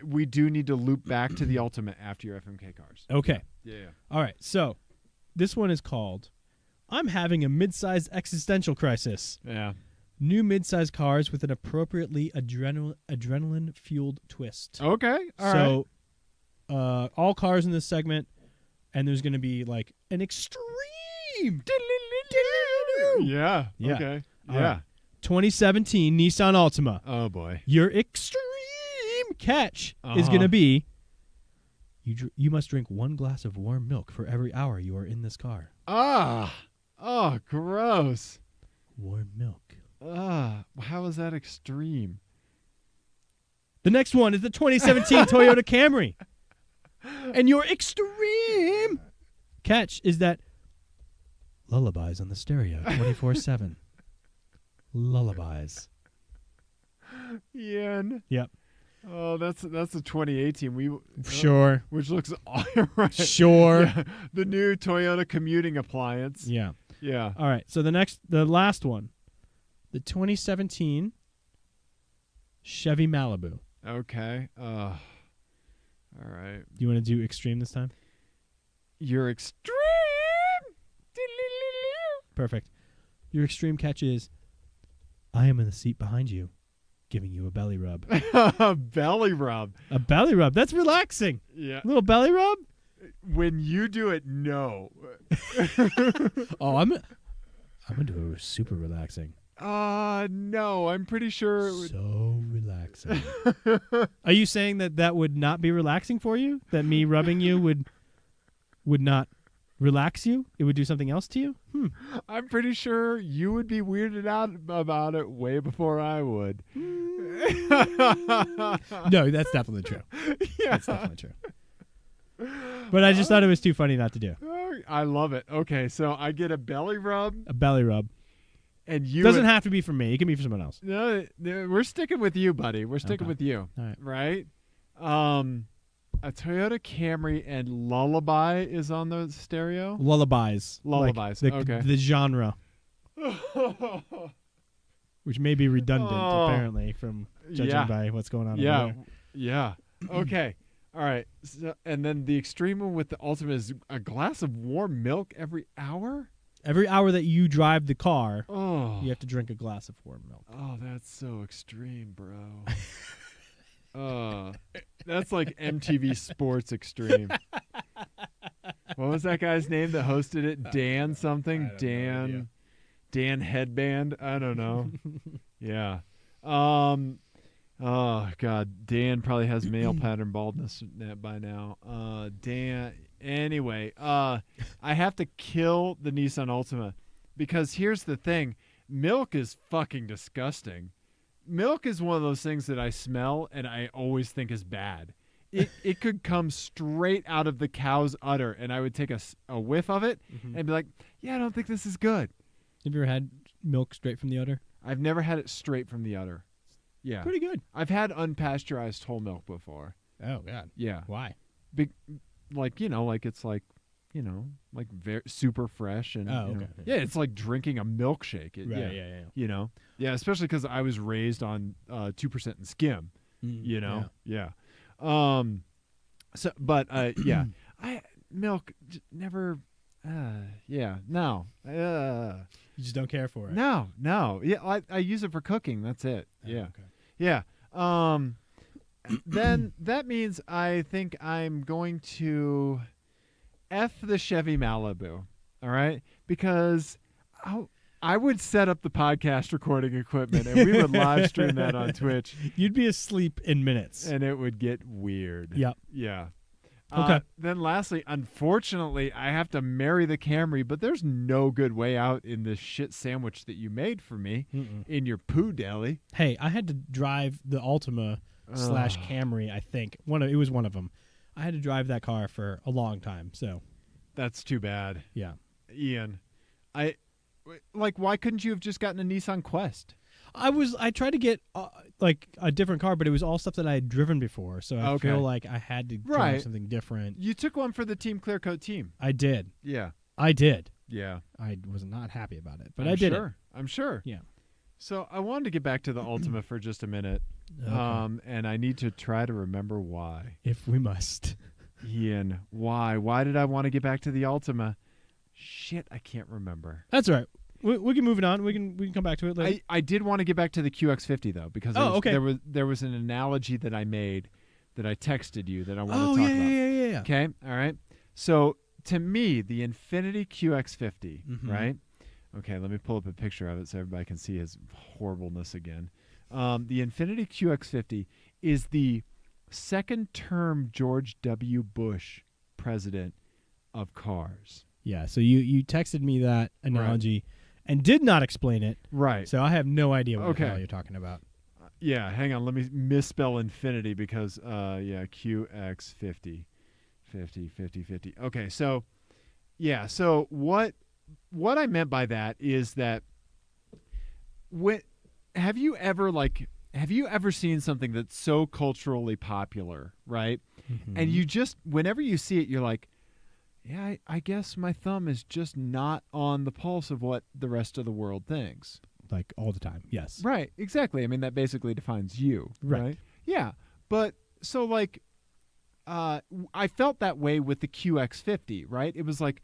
We do need to loop back to the Ultimate after your FMK cars. Okay. Yeah. All right, so this one is called I'm Having a Mid-Sized Existential Crisis. Yeah. New mid-sized cars with an appropriately adrenaline-fueled twist. Okay. All right. All cars in this segment, and there's going to be like an extreme Yeah. Yeah. Okay. All Yeah. right. 2017 Nissan Altima. Oh boy. Your extreme catch is going to be you must drink 1 glass of warm milk for every hour you are in this car. Ah. Oh, gross. Warm milk. How is that extreme? The next one is the 2017 Toyota Camry. And your extreme catch is that lullabies on the stereo 24/7. Lullabies. Ian. Yep. Oh, that's a 2018. Sure. Which looks all right. Sure. Yeah, the new Toyota commuting appliance. Yeah. Yeah. All right. So the last one, the 2017 Chevy Malibu. Okay. All right. Do you want to do extreme this time? You're extreme. Perfect. Your extreme catch is I am in the seat behind you, giving you a belly rub. Belly rub. A belly rub. That's relaxing. Yeah. A little belly rub? When you do it, no. Oh, I'm gonna do it super relaxing. No. I'm pretty sure. So relaxing. Are you saying that would not be relaxing for you? That me rubbing you would not relax you? It would do something else to you? I'm pretty sure you would be weirded out about it way before I would. No, that's definitely true. Yeah. That's definitely true. But I just thought it was too funny not to do. I love it. Okay, so I get a belly rub. A belly rub. And you doesn't have to be for me. It can be for someone else. No, we're sticking with you, buddy. We're sticking with you. All right. Right? A Toyota Camry and Lullaby is on the stereo. Lullabies. Lullabies. Like okay. the genre. Which may be redundant, apparently, from judging by what's going on over there. Yeah. Okay. All right. So, and then the extreme one with the ultimate is a glass of warm milk every hour? Every hour that you drive the car, you have to drink a glass of warm milk. Oh, that's so extreme, bro. That's like MTV Sports Extreme. What was that guy's name that hosted it? Dan something? Dan Headband? I don't know. Yeah. Oh God, Dan probably has male pattern baldness by now. Dan. Anyway, I have to kill the Nissan Altima because here's the thing: milk is fucking disgusting. Milk is one of those things that I smell and I always think is bad. It could come straight out of the cow's udder, and I would take a whiff of it and be like, "Yeah, I don't think this is good." Have you ever had milk straight from the udder? I've never had it straight from the udder. Yeah, pretty good. I've had unpasteurized whole milk before. Oh God. Yeah. Why? Like it's like very super fresh and okay. Yeah, it's like drinking a milkshake. Yeah. Yeah, especially because I was raised on 2% and skim. Yeah. So, but yeah, milk never. No. You just don't care for it. No. Yeah, I use it for cooking. That's it. Yeah. Okay. Yeah. Then that means I think I'm going to F the Chevy Malibu. All right? Because I would set up the podcast recording equipment and we would live stream that on Twitch. You'd be asleep in minutes. And it would get weird. Yep. Yeah. Okay. Then lastly, unfortunately, I have to marry the Camry, but there's no good way out in this shit sandwich that you made for me in your poo deli. Hey, I had to drive the Altima / Camry, I think. It was one of them. I had to drive that car for a long time, so. That's too bad. Yeah. Ian, why couldn't you have just gotten a Nissan Quest? I tried to get a different car, but it was all stuff that I had driven before, so I feel like I had to drive something different. You took one for the TeamClearCoat team. I did. Yeah. I did. Yeah. I was not happy about it, but I did it. I'm sure. Yeah. So I wanted to get back to the Altima for just a minute, and I need to try to remember why. If we must. Ian, why? Why did I want to get back to the Altima? Shit, I can't remember. That's all right. We can move it on. We can come back to it later. I did want to get back to the QX50 though, because there was an analogy that I made that I texted you that I want to talk about. Yeah. Okay, all right. So to me, the Infiniti QX50, right? Okay, let me pull up a picture of it so everybody can see his horribleness again. The Infiniti QX50 is the second-term George W. Bush president of cars. Yeah, so you texted me that analogy and did not explain it. Right. So I have no idea what the hell you're talking about. Yeah, hang on. Let me misspell Infinity because, QX50. 50. Okay, so, yeah, so what I meant by that is that have you ever seen something that's so culturally popular, right? Mm-hmm. And you just, whenever you see it, you're like, yeah, I guess my thumb is just not on the pulse of what the rest of the world thinks. Like all the time, yes. Right, exactly. I mean, that basically defines you, right? Yeah, but so like, I felt that way with the QX50, right? It was like,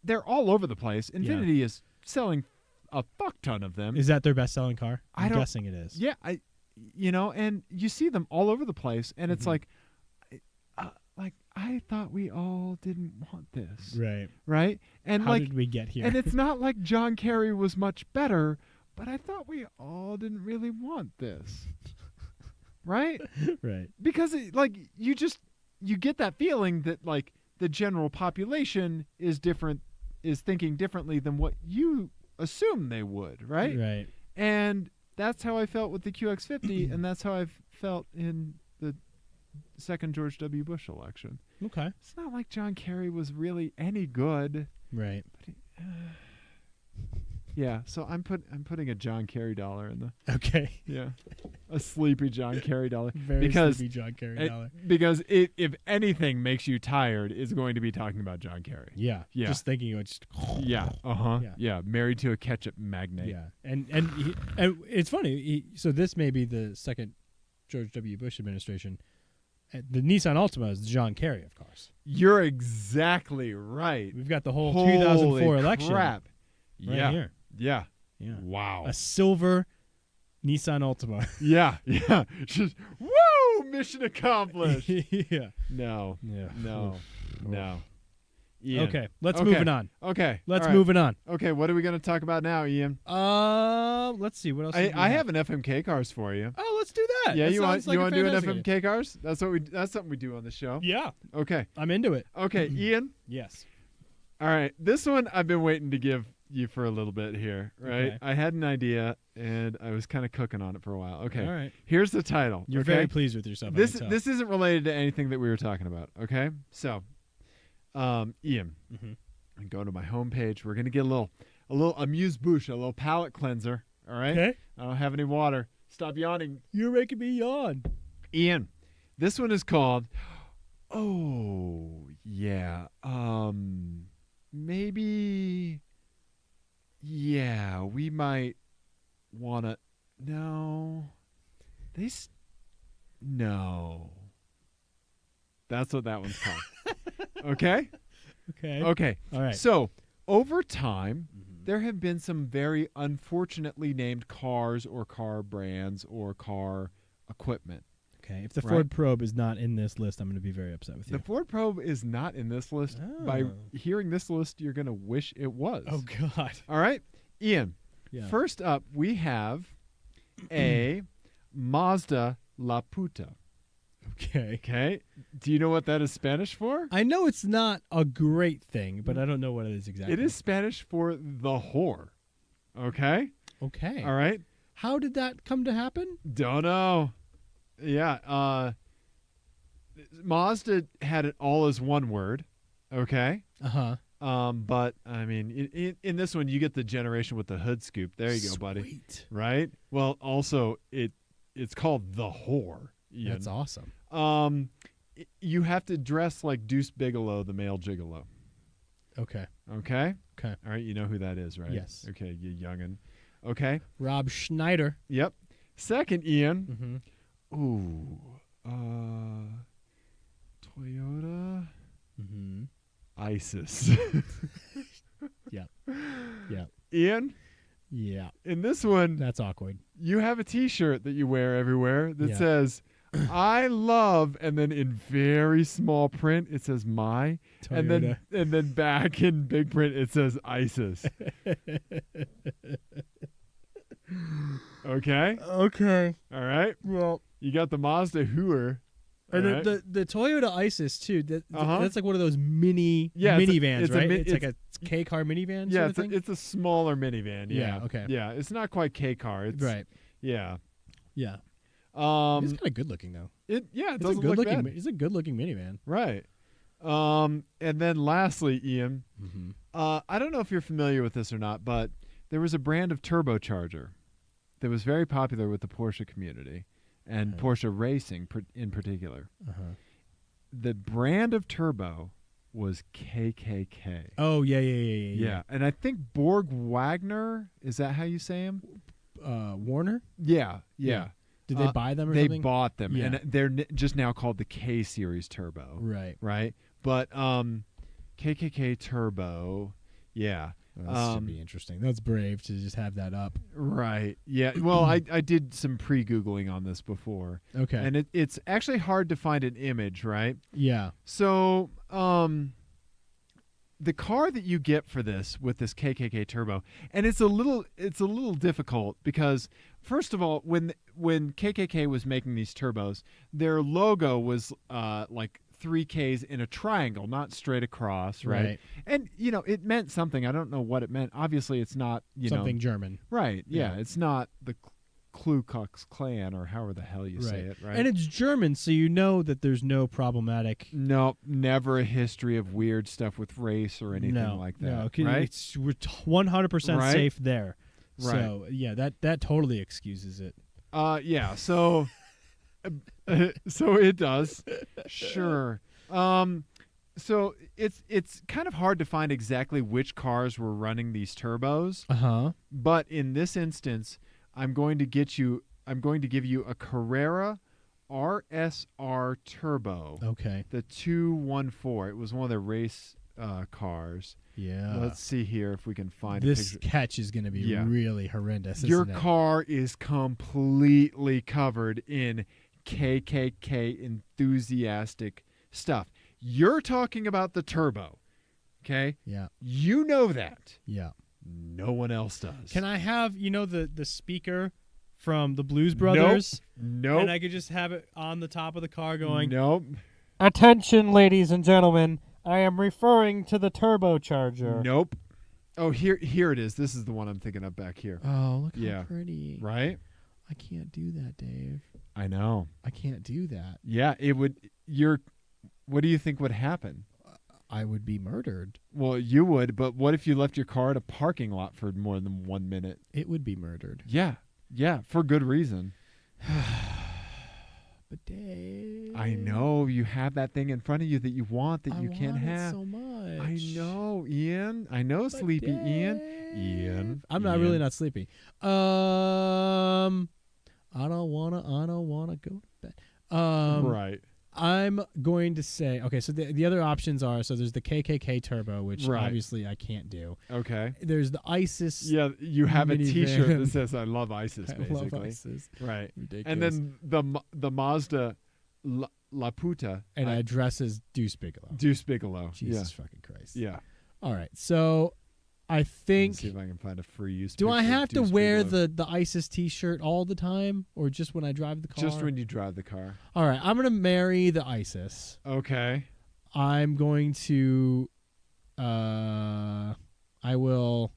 they're all over the place. Infiniti is selling a fuck ton of them. Is that their best-selling car? I'm guessing it is. Yeah, and you see them all over the place, and it's like I thought we all didn't want this, right? And how did we get here? And it's not like John Kerry was much better, but I thought we all didn't really want this, right? Right. Because you get that feeling that like the general population is thinking differently than what you assume they would, right? Right. And that's how I felt with the QX50, and that's how I felt in the second George W. Bush election. Okay. It's not like John Kerry was really any good. Right. But yeah, so I'm putting a John Kerry dollar in the. Okay. Yeah. A sleepy John Kerry dollar. Very sleepy John Kerry dollar. Because if anything makes you tired, it's going to be talking about John Kerry. Yeah. Just thinking of it. Yeah. Uh-huh. Yeah. Married to a ketchup magnate. Yeah. And it's funny. So this may be the second George W. Bush administration. The Nissan Altima is the John Kerry of cars. You're exactly right. We've got the whole 2004 election. Crap. Right here. Yeah. Yeah. Wow. A silver Nissan Altima. Yeah. Just woo! Mission accomplished. Yeah. No. Yeah. No. Ian. Okay. Let's move it on. Okay. Let's move it on. Okay. What are we going to talk about now, Ian? Let's see. What else? I have an FMK cars for you. Oh, let's do that. Yeah. That you want to do an fantastic FMK cars? That's something we do on the show. Yeah. Okay. I'm into it. Okay, Ian. Yes. All right. This one I've been waiting to give you for a little bit here, right? Okay. I had an idea and I was kind of cooking on it for a while. Okay. All right. Here's the title. You're okay? very pleased with yourself. This isn't related to anything that we were talking about. Okay. So, Ian, I go to my homepage. We're gonna get a little amuse-bouche, a little palate cleanser. All right. Okay. I don't have any water. Stop yawning. You're making me yawn. Ian, this one is called. Oh yeah. Maybe. Yeah, we might want to. No. No. That's what that one's called. Okay? Okay. All right. So, over time, there have been some very unfortunately named cars or car brands or car equipment. Okay. If the Ford Probe is not in this list, I'm going to be very upset with you. The Ford Probe is not in this list. Oh. By hearing this list, you're going to wish it was. Oh, God. All right. Ian, Yeah. first up, we have a Mazda La Puta. Okay. Do you know what that is Spanish for? I know it's not a great thing, but I don't know what it is exactly. It is Spanish for the whore. Okay. Okay. All right. How did that come to happen? Don't know. Yeah. Mazda had it all as one word. Okay. Uh-huh. But I mean, in this one, you get the generation with the hood scoop. There you go, buddy. Sweet. Right. Well, also it's called the whore. Ian. That's awesome. You have to dress like Deuce Bigelow, the male gigolo. Okay. Okay. Okay. All right. You know who that is, right? Yes. Okay. You youngin. Okay. Rob Schneider. Yep. Second, Ian. Mm-hmm. Ooh. Toyota. Mm-hmm. ISIS. Yep. Yep. Ian. Yeah. In this one, That's awkward. you have a T-shirt that you wear everywhere that says, I love, and then in very small print it says my, Toyota. and then back in big print it says ISIS. Okay. Okay. All right. Well, You got the Mazda Hooer. and all right? the Toyota Isis too. That's like one of those minivans, it's right? it's like a K car minivan. Yeah, sort of thing? it's a smaller minivan. Yeah. Okay. Yeah, it's not quite K car. It's Right. Yeah. Yeah. It's kind of good looking though. It It's doesn't a good look looking. bad. It's a good looking minivan. Right. And then lastly, Ian, Mm-hmm. I don't know if you're familiar with this or not, but there was a brand of turbocharger that was very popular with the Porsche community and Porsche racing in particular. The brand of turbo was KKK. Oh yeah. And I think Borg Wagner, is that how you say him? Warner. Yeah. Did they buy them or they something? bought them, Yeah. and they're just now called the K Series Turbo. Right. But KKK Turbo, yeah. Well, this should be interesting. That's brave to just have that up. Right. Yeah. Well, I did some pre-Googling on this before. Okay. And it's actually hard to find an image, right? Yeah. So, the car that you get for this with this KKK Turbo, and it's a little difficult because first of all, when KKK was making these turbos, their logo was like 3Ks in a triangle, not straight across, right? And it meant something. I don't know what it meant. Obviously, it's not something German, right? Yeah, it's not the Ku Klux Klan or however the hell you say it, right? And it's German, so you know that there's no problematic. No, never a history of weird stuff with race or anything like that. No, right? We're 100% safe there. Right. So yeah, that totally excuses it. Yeah. So, so it does. Sure. So it's kind of hard to find exactly which cars were running these turbos. But in this instance, I'm going to give you a Carrera RSR Turbo. Okay. The 214. It was one of the race cars. Yeah. Let's see here if we can find this a picture. catch is going to be really horrendous. Your isn't it? car is completely covered in KKK enthusiastic stuff. You're talking about the turbo. Okay? Yeah. You know that. Yeah. No one else does. Can I have, the speaker from the Blues Brothers? Nope. And I could just have it on the top of the car going, Nope. Attention, ladies and gentlemen. I am referring to the turbocharger. Nope. Oh, here it is. This is the one I'm thinking of back here. oh, look how pretty. Right? I can't do that, Dave. I know. I can't do that. Yeah, it would. What do you think would happen? I would be murdered. Well, you would, but what if you left your car at a parking lot for more than 1 minute? It would be murdered. Yeah, for good reason. But Dave, I know you have that thing in front of you that you want that you can't want it have. so much. I know, Ian. I know, But sleepy Dave, Ian. I'm not really not sleepy. I don't wanna go to bed. Right. I'm going to say, okay, so the other options are, so there's the KKK Turbo, which Right. obviously I can't do. Okay. There's the ISIS. Yeah, you have a minivan. T-shirt that says "I love ISIS." I Basically, love ISIS. right? Ridiculous. And then the Mazda La Puta and I dress as Deuce Bigelow. Deuce Bigelow. Jesus fucking Christ. Yeah. All right, so I Let's think. see if I can find a free use. Do I picture of have to Deuce wear Bigelow. the ISIS T-shirt all the time, or just when I drive the car? Just when you drive the car? All right, I'm gonna marry the ISIS. Okay. I'm going to. I will.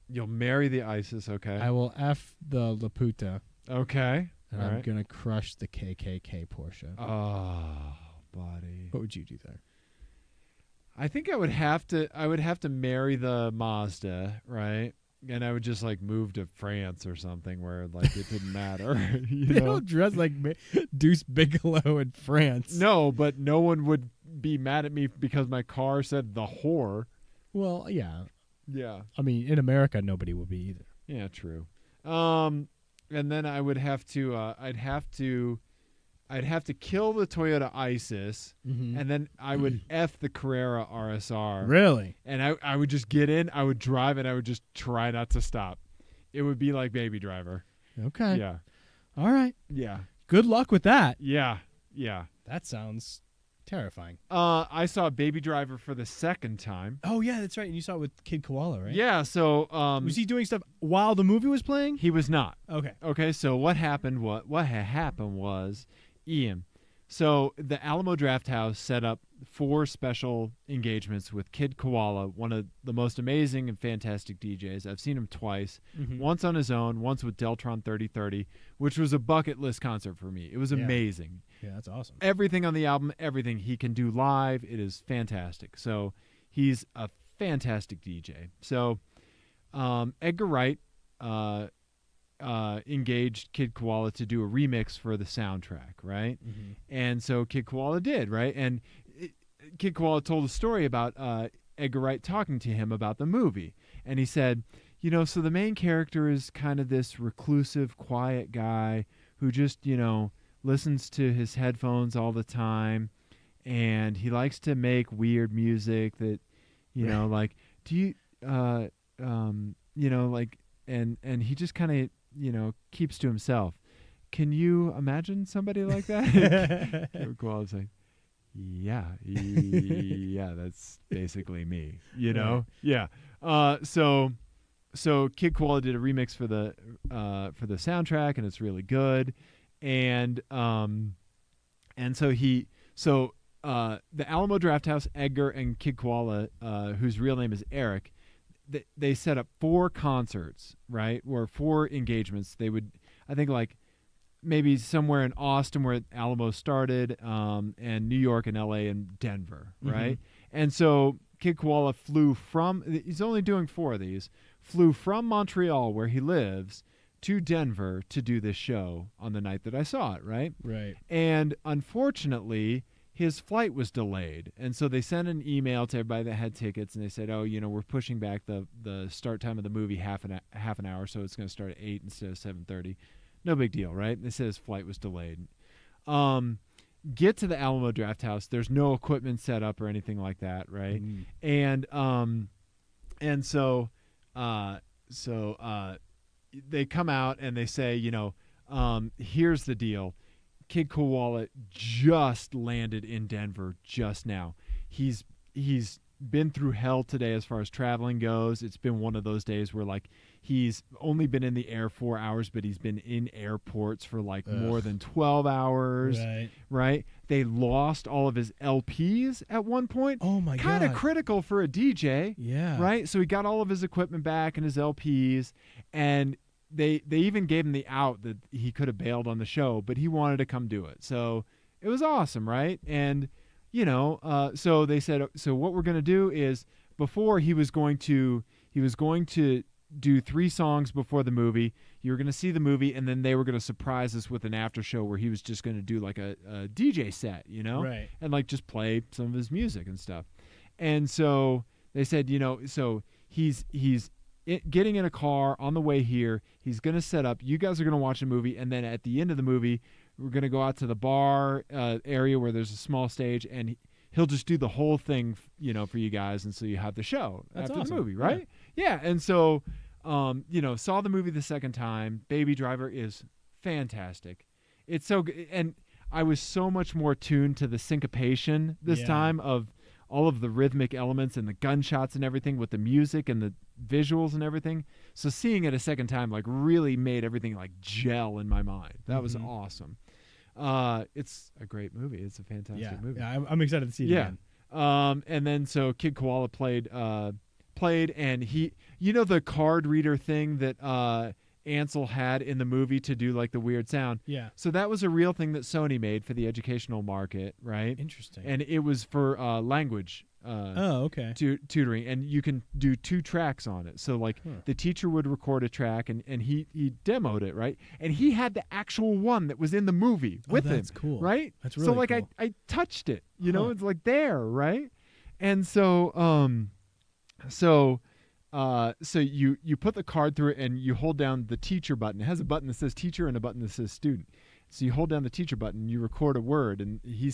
You'll marry the ISIS. Okay. I will F the Laputa, Okay. and All I'm right. gonna crush the KKK Porsche. Oh, buddy. What would you do there? I think I would have to marry the Mazda, right? And I would just like move to France or something where like it didn't matter. They don't dress like Deuce Bigelow in France. No, but no one would be mad at me because my car said the whore. Well, yeah. Yeah. I mean, in America, nobody will be either. Yeah, true. And then I would have to I'd have to kill the Toyota Isis, and then I would F the Carrera RSR. Really? And I would just get in, I would drive, and I would just try not to stop. It would be like Baby Driver. Okay. Yeah. All right. Yeah. Good luck with that. Yeah. That sounds terrifying. I saw Baby Driver for the second time. Oh yeah, that's right. And you saw it with Kid Koala, right? Yeah, so was he doing stuff while the movie was playing? He was not. Okay. So what happened was Ian. So the Alamo Drafthouse set up 4 special engagements with Kid Koala, one of the most amazing and fantastic DJs. I've seen him twice. Mm-hmm. Once on his own, once with Deltron 3030, which was a bucket list concert for me. It was amazing. Yeah, that's awesome. Everything on the album, everything he can do live, it is fantastic. So he's a fantastic DJ. So Edgar Wright engaged Kid Koala to do a remix for the soundtrack, right? Mm-hmm. And so Kid Koala did, right? And Kid Koala told a story about Edgar Wright talking to him about the movie. And he said, so the main character is kind of this reclusive, quiet guy who just, listens to his headphones all the time. And he likes to make weird music that, like, do you, like, and he just kind of, keeps to himself. Can you imagine somebody like that? Koala's like, yeah, that's basically me, Right. Yeah. So Kid Koala did a remix for the soundtrack, and it's really good. And so the Alamo Drafthouse, Edgar and Kid Koala, whose real name is Eric, they set up 4 concerts, right? Or 4 engagements. They would, I think, like maybe somewhere in Austin where Alamo started, and New York and LA and Denver, right? Mm-hmm. And so Kid Koala he's only doing 4 of these, flew from Montreal where he lives to Denver to do this show on the night that I saw it, right? Right. And unfortunately, his flight was delayed. And so they sent an email to everybody that had tickets, and they said, we're pushing back the start time of the movie half an hour, so it's going to start at 8 instead of 7:30. No big deal, right? They said his flight was delayed. Get to the Alamo Drafthouse. There's no equipment set up or anything like that, right? Mm. And so they come out and they say, here's the deal. Kid Koala just landed in Denver just now. He's been through hell today as far as traveling goes. It's been one of those days where, like, he's only been in the air 4 hours, but he's been in airports for like more than 12 hours. Right? They lost all of his LPs at one point. Oh my God. Kind of critical for a DJ. Yeah. Right? So he got all of his equipment back and his LPs, and they even gave him the out that he could have bailed on the show, but he wanted to come do it. So it was awesome, right? And so they said, so what we're going to do is, before he was going to do 3 songs before the movie. You were going to see the movie, and then they were going to surprise us with an after show where he was just going to do like a DJ set, Right. and like just play some of his music and stuff. And so they said, so he's getting in a car on the way here. He's going to set up. You guys are going to watch a movie, and then at the end of the movie, we're going to go out to the bar area where there's a small stage, and he'll just do the whole thing, for you guys, and so you have the show after awesome. the movie, right? Yeah. And so, saw the movie the second time. Baby Driver is fantastic. It's so good, and I was so much more tuned to the syncopation this time of all of the rhythmic elements and the gunshots and everything with the music and the visuals and everything. So seeing it a second time like really made everything like gel in my mind. That was awesome. It's a great movie. It's a fantastic movie. Yeah, I'm excited to see it again. And then so Kid Koala played and he, the card reader thing that Ansel had in the movie to do like the weird sound. Yeah. So that was a real thing that Sony made for the educational market, right? Interesting. And it was for language tutoring, and you can do 2 tracks on it. So like the teacher would record a track, and he demoed it, right? And he had the actual one that was in the movie with him. That's cool. Right? That's really so like cool. I touched it, it's like there, right? And so so you put the card through it, and you hold down the teacher button. It has a button that says teacher and a button that says student. So you hold down the teacher button, you record a word, and he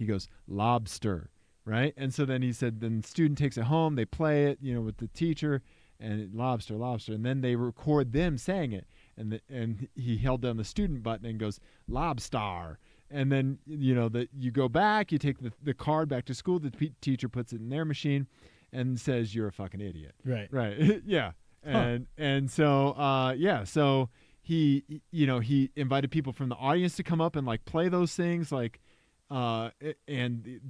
goes lobster, right? And so then he said, then the student takes it home, they play it, with the teacher, and lobster, and then they record them saying it. and he held down the student button and goes Lobstar. And then, you go back, you take the card back to school, the teacher puts it in their machine and says, you're a fucking idiot. Right. Yeah. And so, so he invited people from the audience to come up and like play those things, like, and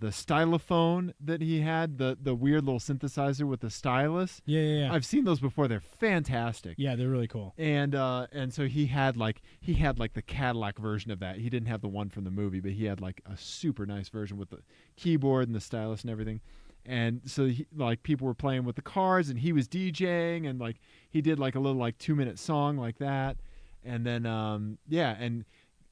the stylophone that he had, the weird little synthesizer with the stylus. Yeah. I've seen those before. They're fantastic. Yeah, they're really cool. And so he had like the Cadillac version of that. He didn't have the one from the movie, but he had like a super nice version with the keyboard and the stylus and everything. And so people were playing with the cars, and he was DJing, and like he did like a little like 2-minute song like that. And then and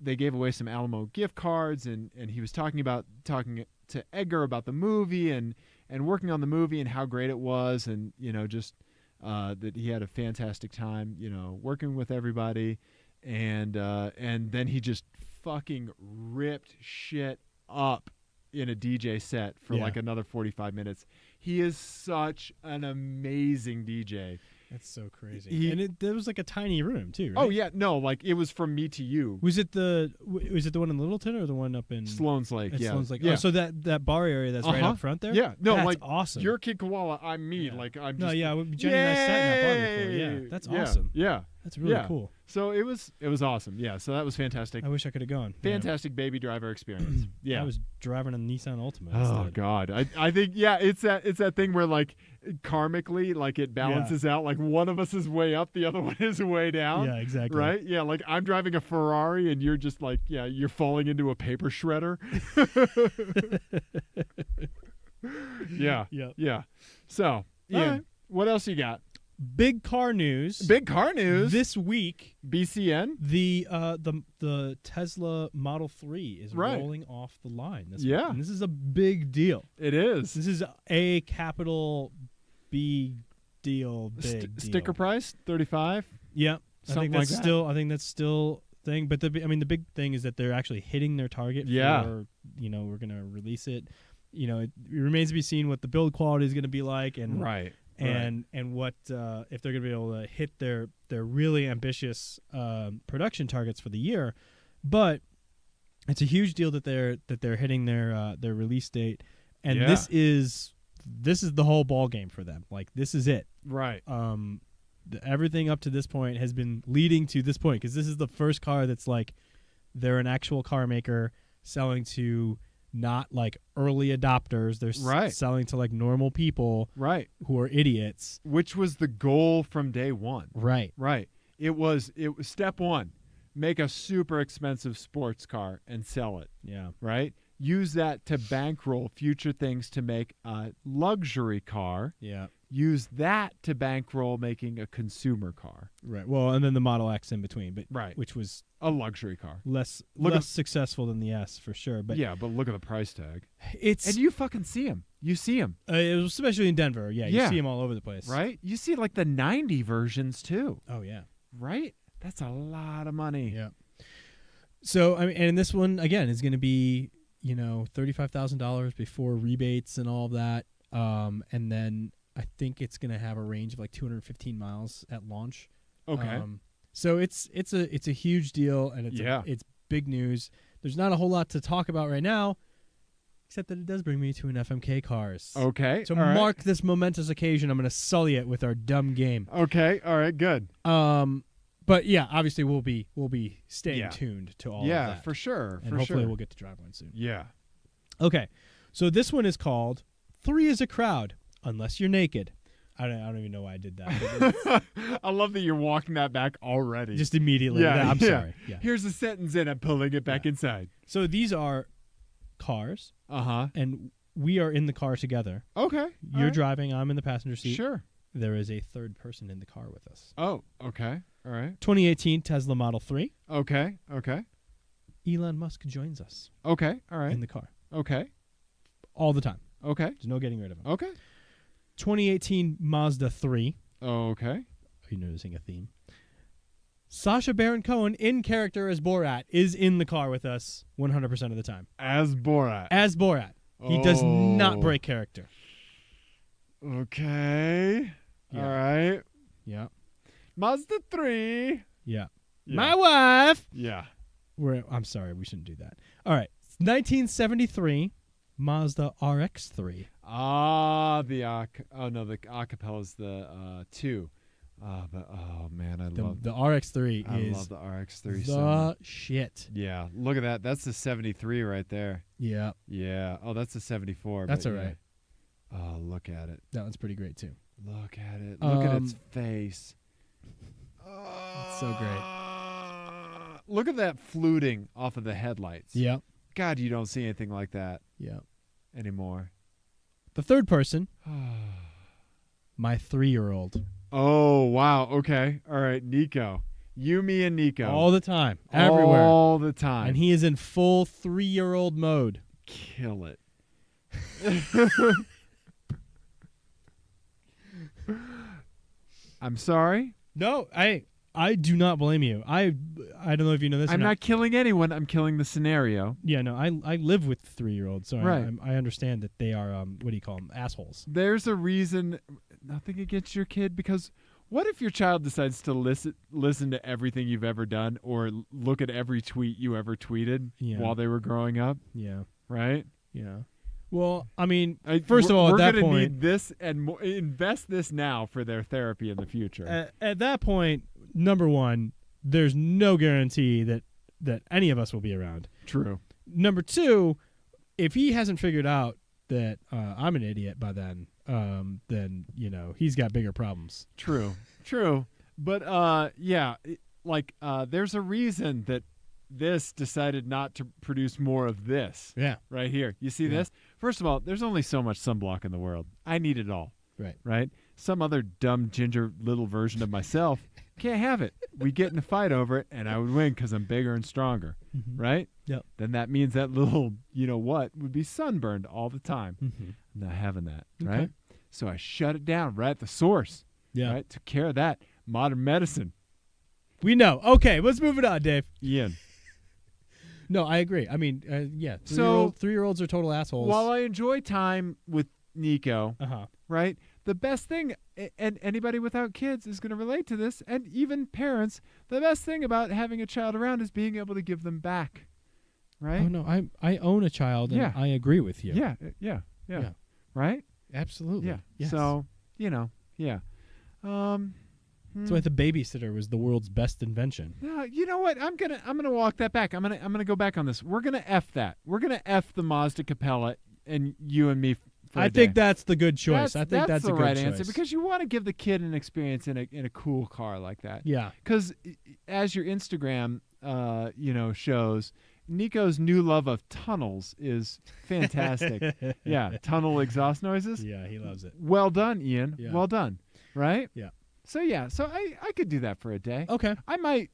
they gave away some Alamo gift cards, and he was talking to Edgar about the movie and working on the movie and how great it was, and just that he had a fantastic time, working with everybody, and then he just fucking ripped shit up in a DJ set for like another 45 minutes. He is such an amazing DJ. That's so crazy. And there was like a tiny room too, right? Oh yeah, no, like it was from me to you. Was it the one in Littleton or the one up in Sloan's Lake? Yeah, Sloan's Lake. Yeah. Oh, so that bar area that's right up front there. Yeah, no, that's like awesome. You're Kid Koala, I'm me. Yeah. Like I'm. No, just, yeah, Jenny and I sat in that bar before. Yeah, that's awesome. Yeah, that's really cool. So it was awesome. Yeah, so that was fantastic. I wish I could have gone. Fantastic baby driver experience. Yeah, I was driving a Nissan Altima. Oh instead. God, I think it's that thing where like karmically like it balances out. Like one of us is way up, the other one is way down. Yeah, exactly. Right? Yeah, like I'm driving a Ferrari and you're just like you're falling into a paper shredder. Yeah. So Ian, what else you got? Big car news. This week. BCN. The Tesla Model 3 is rolling off the line this week. And this is a big deal. It is. This is a capital B deal. Big deal. Sticker price $35. Yeah. I think that's still thing. But the big thing is that they're actually hitting their target. For, we're gonna release it. It remains to be seen what the build quality is going to be like, and and what if they're going to be able to hit their really ambitious production targets for the year. But it's a huge deal that they're hitting their release date, and this is the whole ball game for them. Like, this is it. Right. Everything up to this point has been leading to this point, because this is the first car that's like they're an actual car maker selling to not like early adopters. They're selling to like normal people who are idiots, which was the goal from day one. Right. It was step one: make a super expensive sports car and sell it. Yeah. Right. Use that to bankroll future things to make a luxury car. Yeah. Use that to bankroll making a consumer car. Right. Well, and then the Model X in between, but which was a luxury car. Less successful than the S for sure. But but look at the price tag. And you fucking see them. You see them. Especially in Denver. Yeah, you see them all over the place. Right. You see like the 90 versions too. Oh yeah. Right. That's a lot of money. Yeah. So and this one again is going to be $35,000 before rebates and all of that, and then I think it's going to have a range of like 215 miles at launch. Okay. So it's a huge deal, and it's big news. There's not a whole lot to talk about right now, except that it does bring me to an FMK Cars. Okay. So mark this momentous occasion. I'm going to sully it with our dumb game. Okay. All right. Good. But yeah, obviously we'll be staying tuned to all of that. Yeah, for sure. And hopefully we'll get to drive one soon. Yeah. Okay. So this one is called 3 is a Crowd, Unless You're Naked. I don't even know why I did that. I love that you're walking that back already. Just immediately. Yeah, I'm sorry. Yeah. Here's a sentence and I'm pulling it back inside. So these are cars. And we are in the car together. Okay. You're driving. I'm in the passenger seat. Sure. There is a third person in the car with us. Oh, okay. All right. 2018 Tesla Model 3. Okay. Elon Musk joins us. Okay. All right. In the car. Okay. All the time. Okay. There's no getting rid of him. Okay. 2018 Mazda 3. Okay. Are you noticing a theme? Sacha Baron Cohen, in character as Borat, is in the car with us 100% of the time. As Borat. He does not break character. Okay. Yeah. All right. Yeah. Mazda 3. Yeah. Yeah. My wife. Yeah. I'm sorry, we shouldn't do that. All right. 1973 Mazda Rx-3. Ah, the acapella is the 2. But man, I love The RX-3 I is love the RX-3 so the much. shit. Yeah, look at that. That's the 73 right there. Yeah. Yeah. Oh, that's the 74. That's but all yeah. right. Oh, look at it. That one's pretty great too. Look at it. Look at its face. It's so great. Look at that fluting off of the headlights. Yeah. God, you don't see anything like that Yeah. anymore. The third person, my 3-year-old. Oh, wow. Okay. All right, Nico. You, me, and Nico. All the time. Everywhere. All the time. And he is in full 3-year-old mode. Kill it. I'm sorry. No, I do not blame you. I don't know if you know this. I'm or not killing anyone. I'm killing the scenario. Yeah, no, I live with 3-year-olds, so Right. I understand that they are what do you call them? Assholes. There's a reason. Nothing against your kid, because what if your child decides to listen to everything you've ever done or look at every tweet you ever tweeted while they were growing up? Yeah. Right? Yeah. Well, I mean, first of all, we're at that gonna point, need this and invest this now for their therapy in the future. At that point, number one, there's no guarantee that any of us will be around. True. Number two, if he hasn't figured out that I'm an idiot by then he's got bigger problems. True. But there's a reason that this decided not to produce more of this. Yeah. Right here. You see this? First of all, there's only so much sunblock in the world. I need it all. Right? Some other dumb ginger little version of myself can't have it. We get in a fight over it, and I would win because I'm bigger and stronger. Mm-hmm. Right? Yep. Then that means that little, would be sunburned all the time. Mm-hmm. I'm not having that. Okay. Right? So I shut it down right at the source. Yeah. Right? Took care of that. Modern medicine. We know. Okay, let's move it on, Dave. Ian. No, I agree. I mean, yeah. So 3-year-olds are total assholes. While I enjoy time with Nico, right? The best thing, and anybody without kids is going to relate to this, and even parents, the best thing about having a child around is being able to give them back, right? Oh no, I own a child, and I agree with you. Yeah. Right? Absolutely. Yeah. Yes. So yeah. That's why the babysitter was the world's best invention. No, you know what? I'm gonna walk that back. I'm gonna go back on this. We're gonna F that. We're gonna F the Mazda Capella and you and me. I think that's the good choice. I think that's the a good right choice. answer, because you want to give the kid an experience in a cool car like that. Yeah. Because as your Instagram shows, Nico's new love of tunnels is fantastic. Yeah, tunnel exhaust noises. Yeah, he loves it. Well done, Ian. Yeah. Well done. Right? Yeah. So I could do that for a day. Okay. I might,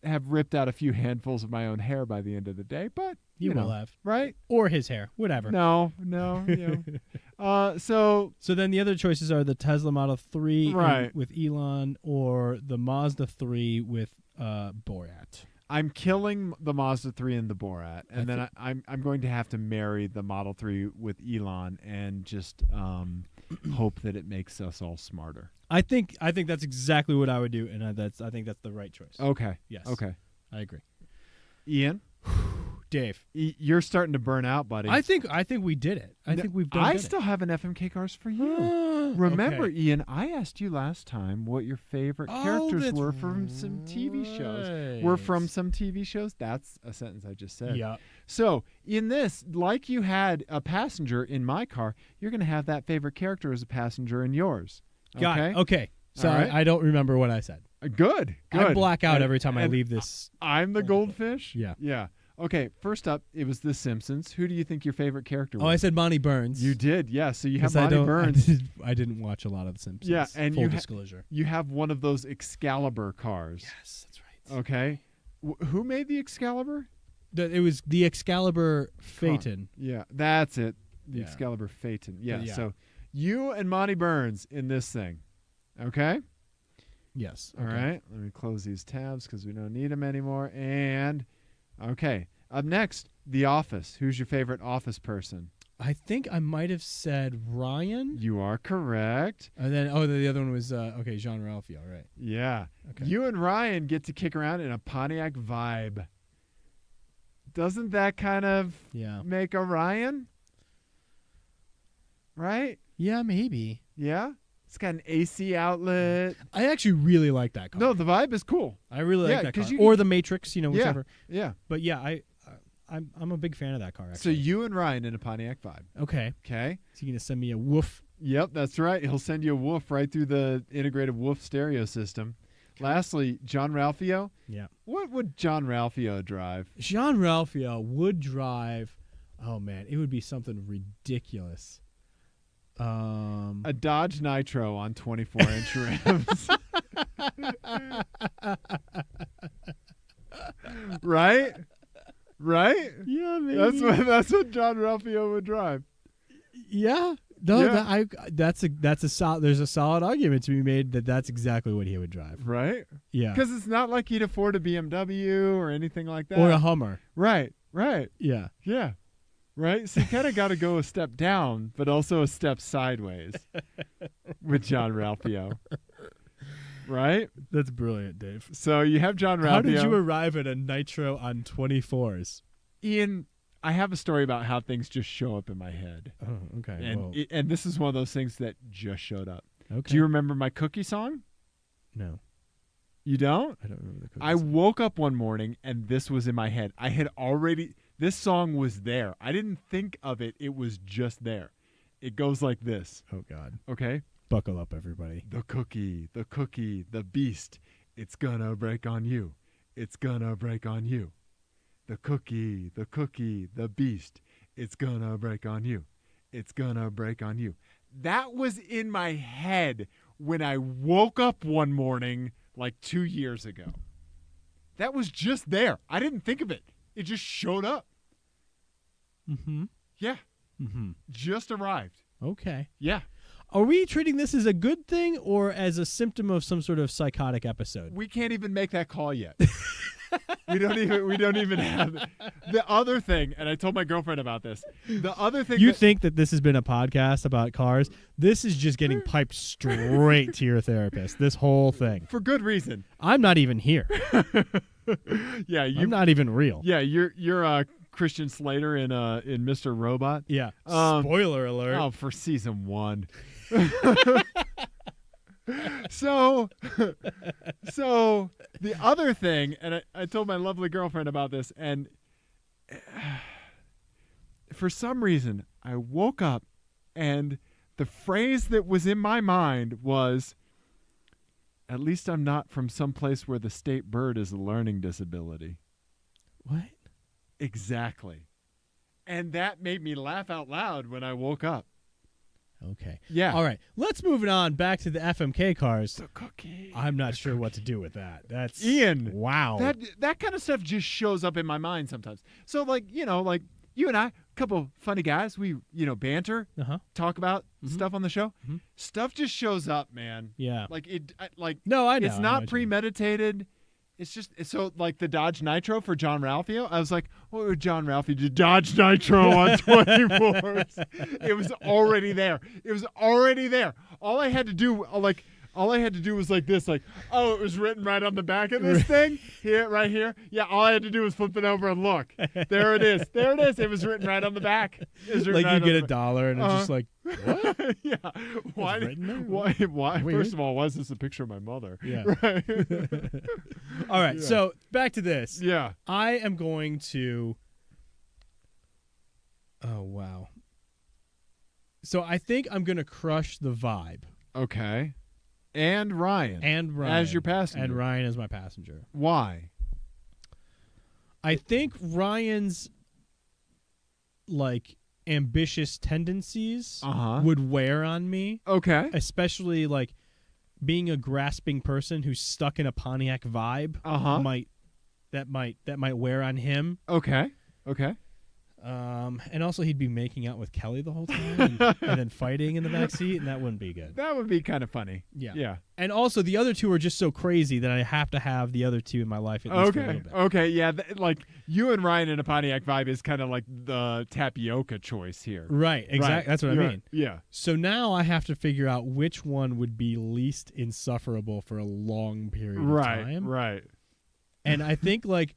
have ripped out a few handfuls of my own hair by the end of the day, but You will have. Right? Or his hair, whatever. No. So then the other choices are the Tesla Model 3 Right. with Elon, or the Mazda 3 with Borat. I'm killing the Mazda 3 and the Borat, and then I'm going to have to marry the Model 3 with Elon and just hope that it makes us all smarter. I think that's exactly what I would do, and I think that's the right choice. Okay. Yes. Okay. I agree. Ian, Dave, you're starting to burn out, buddy. I think we did it. I think we've done. I still have an FMK cars for you. Remember, Okay. Ian, I asked you last time what your favorite characters that's were from some TV shows. right. Were from some TV shows. That's a sentence I just said. Yeah. So in this, like you had a passenger in my car, you're going to have that favorite character as a passenger in yours. Got Okay. it. Okay. So All right. I don't remember what I said. Good. I black out And- every time I and leave this. I'm the goldfish. Yeah. Yeah. Okay. First up, it was The Simpsons. Who do you think your favorite character was? Oh, I said Monty Burns. You did. Yeah. So you have 'Cause Monty Burns. I didn't watch a lot of The Simpsons. Yeah, and full you disclosure. You have one of those Excalibur cars. Yes, that's right. Okay. Who made the Excalibur? It was the Excalibur Phaeton. Yeah, that's it. The Yeah. Excalibur Phaeton. Yeah, Yeah. So you and Monty Burns in this thing. Okay? Yes. All right. Let me close these tabs because we don't need them anymore. And, okay. Up next, The Office. Who's your favorite Office person? I think I might have said Ryan. You are correct. And then, the other one was, Jean Ralphio, right? Yeah. Okay. You and Ryan get to kick around in a Pontiac Vibe. Doesn't that kind of make a Ryan? Right? Yeah, maybe. Yeah? It's got an AC outlet. I actually really like that car. No, the Vibe is cool. I really like that car. You or the Matrix, whichever. Yeah. But yeah, I'm a big fan of that car, actually. So you and Ryan in a Pontiac Vibe. Okay. Okay. So you're going to send me a woof. Yep, that's right. He'll send you a woof right through the integrated woof stereo system. Okay. Lastly, John Ralphio. Yeah. What would John Ralphio drive? Jean Ralphio would drive, oh man, it would be something ridiculous. A Dodge Nitro on 24-inch rims. Right? Right? Yeah, maybe. That's what John Ralphio would drive. Yeah. No, that's a solid. There's a solid argument to be made that that's exactly what he would drive. Right? Yeah. Because it's not like he'd afford a BMW or anything like that. Or a Hummer. Right. Right. Yeah. Yeah. Right? So you kind of got to go a step down, but also a step sideways with John Ralphio. Right? That's brilliant, Dave. So you have John Ralphio. How did you arrive at a Nitro on 24s? Ian, I have a story about how things just show up in my head. Oh, okay. And this is one of those things that just showed up. Okay. Do you remember my cookie song? No. You don't? I don't remember the cookie I song. woke up one morning and this was in my head. This song was there. I didn't think of it. It was just there. It goes like this. Oh, God. Okay? Buckle up, everybody. The cookie, the beast. It's gonna break on you. It's gonna break on you. The cookie, the beast. It's gonna break on you. It's gonna break on you. That was in my head when I woke up one morning like 2 years ago. That was just there. I didn't think of it. It just showed up. Mm-hmm. Yeah. Mm-hmm. Just arrived. Okay. Yeah. Are we treating this as a good thing or as a symptom of some sort of psychotic episode? We can't even make that call yet. we don't even have it. The other thing, and I told my girlfriend about this. The other thing you think that this has been a podcast about cars? This is just getting piped straight to your therapist. This whole thing. For good reason. I'm not even here. Yeah, I'm not even real. Yeah, you're Christian Slater in Mr. Robot. Yeah. Spoiler alert. Oh, for season 1. So the other thing, and I told my lovely girlfriend about this, and for some reason I woke up and the phrase that was in my mind was, at least I'm not from someplace where the state bird is a learning disability. What? Exactly. And that made me laugh out loud when I woke up. Okay. Yeah. All right. Let's move it on back to the FMK cars. The cookie. I'm not sure what to do with that. That's Ian. Wow. That kind of stuff just shows up in my mind sometimes. So like you and I, a couple funny guys, we banter, talk about stuff on the show. Mm-hmm. Stuff just shows up, man. Yeah. No, I know. It's not premeditated. It's just so like the Dodge Nitro for John Ralphio. I was like, what would John Ralphio do? Dodge Nitro on 24s. It was already there. All I had to do was like this, like, oh, it was written right on the back of this thing here, right here. Yeah, all I had to do was flip it over and look. There it is. It was written right on the back. Like you get $1 and it's just like, what? Yeah. Why? Weird. First of all, why is this a picture of my mother? Yeah. Right. All right. Yeah. So back to this. Yeah. I am going to. Oh wow. So I think I'm gonna crush the Vibe. Okay. And Ryan. As your passenger. And Ryan as my passenger. Why? I think Ryan's ambitious tendencies would wear on me. Okay. Especially being a grasping person who's stuck in a Pontiac Vibe might wear on him. Okay. And also he'd be making out with Kelly the whole time and then fighting in the back seat, and that wouldn't be good. That would be kind of funny. Yeah. Yeah. And also the other two are just so crazy that I have to have the other two in my life at least for a little bit. Okay. Yeah. Like you and Ryan in a Pontiac vibe is kind of like the tapioca choice here. Right. Exactly. Right. That's what I mean. Yeah. So now I have to figure out which one would be least insufferable for a long period of time. Right. And I think like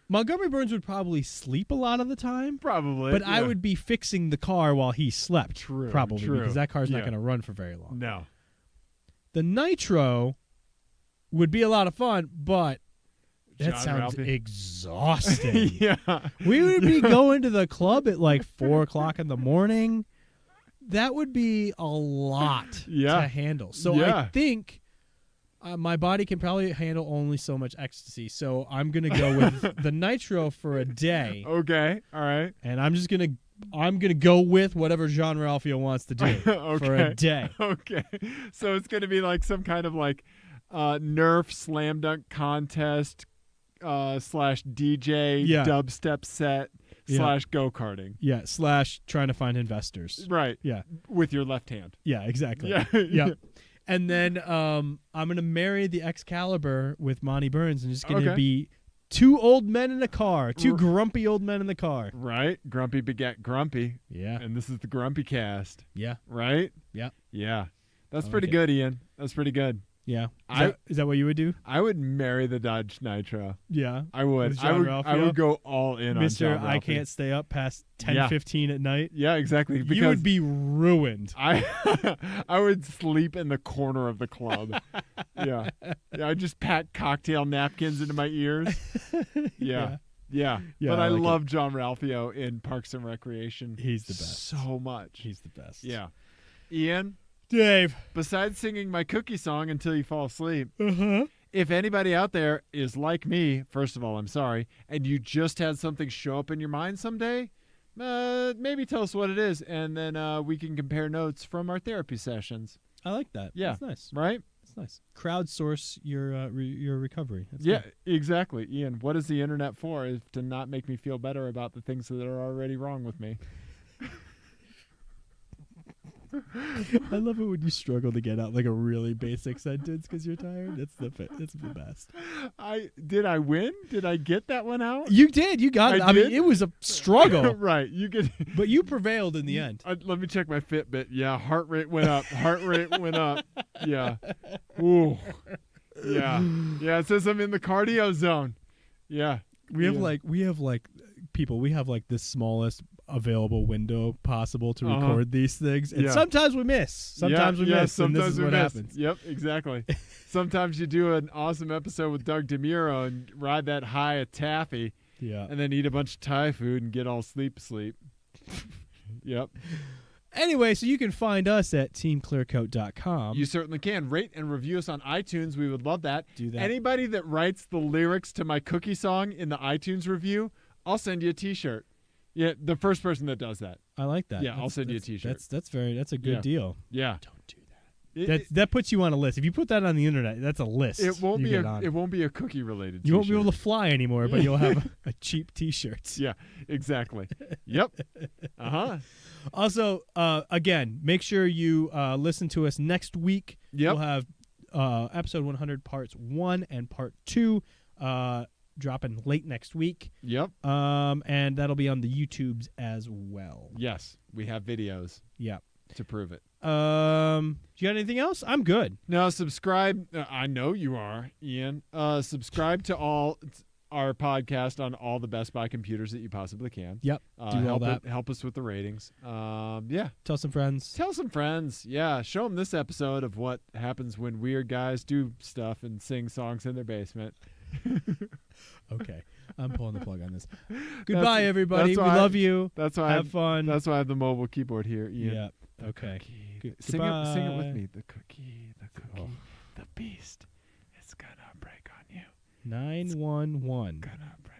Montgomery Burns would probably sleep a lot of the time. Probably. But I would be fixing the car while he slept. True. Probably because that car's not going to run for very long. No. The Nitro would be a lot of fun, but that John sounds Ralphie. exhausting. Yeah. We would be going to the club at like 4 o'clock in the morning. That would be a lot to handle. So I think my body can probably handle only so much ecstasy. So I'm going to go with the Nitro for a day. Okay. All right. And I'm going to go with whatever Jean Ralphio wants to do for a day. Okay. So it's going to be like some kind of like Nerf slam dunk contest / DJ dubstep set / go-karting. Yeah, / trying to find investors. Right. Yeah. With your left hand. Yeah, exactly. Yeah. Yeah. And then I'm going to marry the Excalibur with Monty Burns and just going to be two old men in a car, two grumpy old men in the car. Right. Grumpy begat grumpy. Yeah. And this is the Grumpy Cast. Yeah. Right? Yeah. Yeah. That's pretty good, Ian. That's pretty good. Yeah. Is that what you would do? I would marry the Dodge Nitro. Yeah. I would. I would go all in on John Ralphie. I can't stay up past 10:15 at night. Yeah, exactly. Because you would be ruined. I would sleep in the corner of the club. Yeah. I'd just pack cocktail napkins into my ears. Yeah. But I love John Ralphio in Parks and Recreation. He's the best. So much. He's the best. Yeah. Ian? Dave. Besides singing my cookie song until you fall asleep, if anybody out there is like me, first of all, I'm sorry, and you just had something show up in your mind someday, maybe tell us what it is, and then we can compare notes from our therapy sessions. I like that. Yeah. That's nice. Right? That's nice. Crowdsource your recovery. That's good. Good. Exactly. Ian, what is the internet for? Is to not make me feel better about the things that are already wrong with me. I love it when you struggle to get out like a really basic sentence because you're tired. That's the best. Did I win? Did I get that one out? You did. You got it. I mean, it was a struggle. Right. You get. But you prevailed in the end. Let me check my Fitbit. Yeah, heart rate went up. Yeah. Ooh. Yeah. Yeah. It says I'm in the cardio zone. Yeah. We have like people. We have like the smallest available window possible to record these things, and sometimes we miss. Sometimes we miss. Sometimes and this is what happens. Yep, exactly. Sometimes you do an awesome episode with Doug DeMuro and ride that high of taffy, and then eat a bunch of Thai food and get all sleep. Yep. Anyway, so you can find us at TeamClearCoat.com. You certainly can. Rate and review us on iTunes. We would love that. Do that. Anybody that writes the lyrics to my cookie song in the iTunes review, I'll send you a T-shirt. Yeah, the first person that does that. I like that. Yeah, I'll send you a T-shirt. That's a good deal. Yeah. Don't do that. That puts you on a list. If you put that on the internet, that's a list. It won't be a cookie related. You won't be able to fly anymore, but you'll have a cheap T-shirts. Yeah, exactly. Yep. Also, again, make sure you listen to us next week. Yep. We'll have episode 100 parts 1 and part 2 dropping late next week. Yep. And that'll be on the YouTubes as well. Yes, we have videos. Yeah. To prove it. Do you got anything else? I'm good. No, subscribe. I know you are, Ian. Subscribe to all our podcast on all the Best Buy computers that you possibly can. Yep. Do all that. Help us with the ratings. Yeah. Tell some friends. Yeah. Show them this episode of what happens when weird guys do stuff and sing songs in their basement. Okay. I'm pulling the plug on this. Goodbye, everybody. We love you. That's why have fun. That's why I have the mobile keyboard here, Ian. Yeah. Okay. Sing it with me. The cookie, the beast. It's gonna break on you. 911. Gonna break.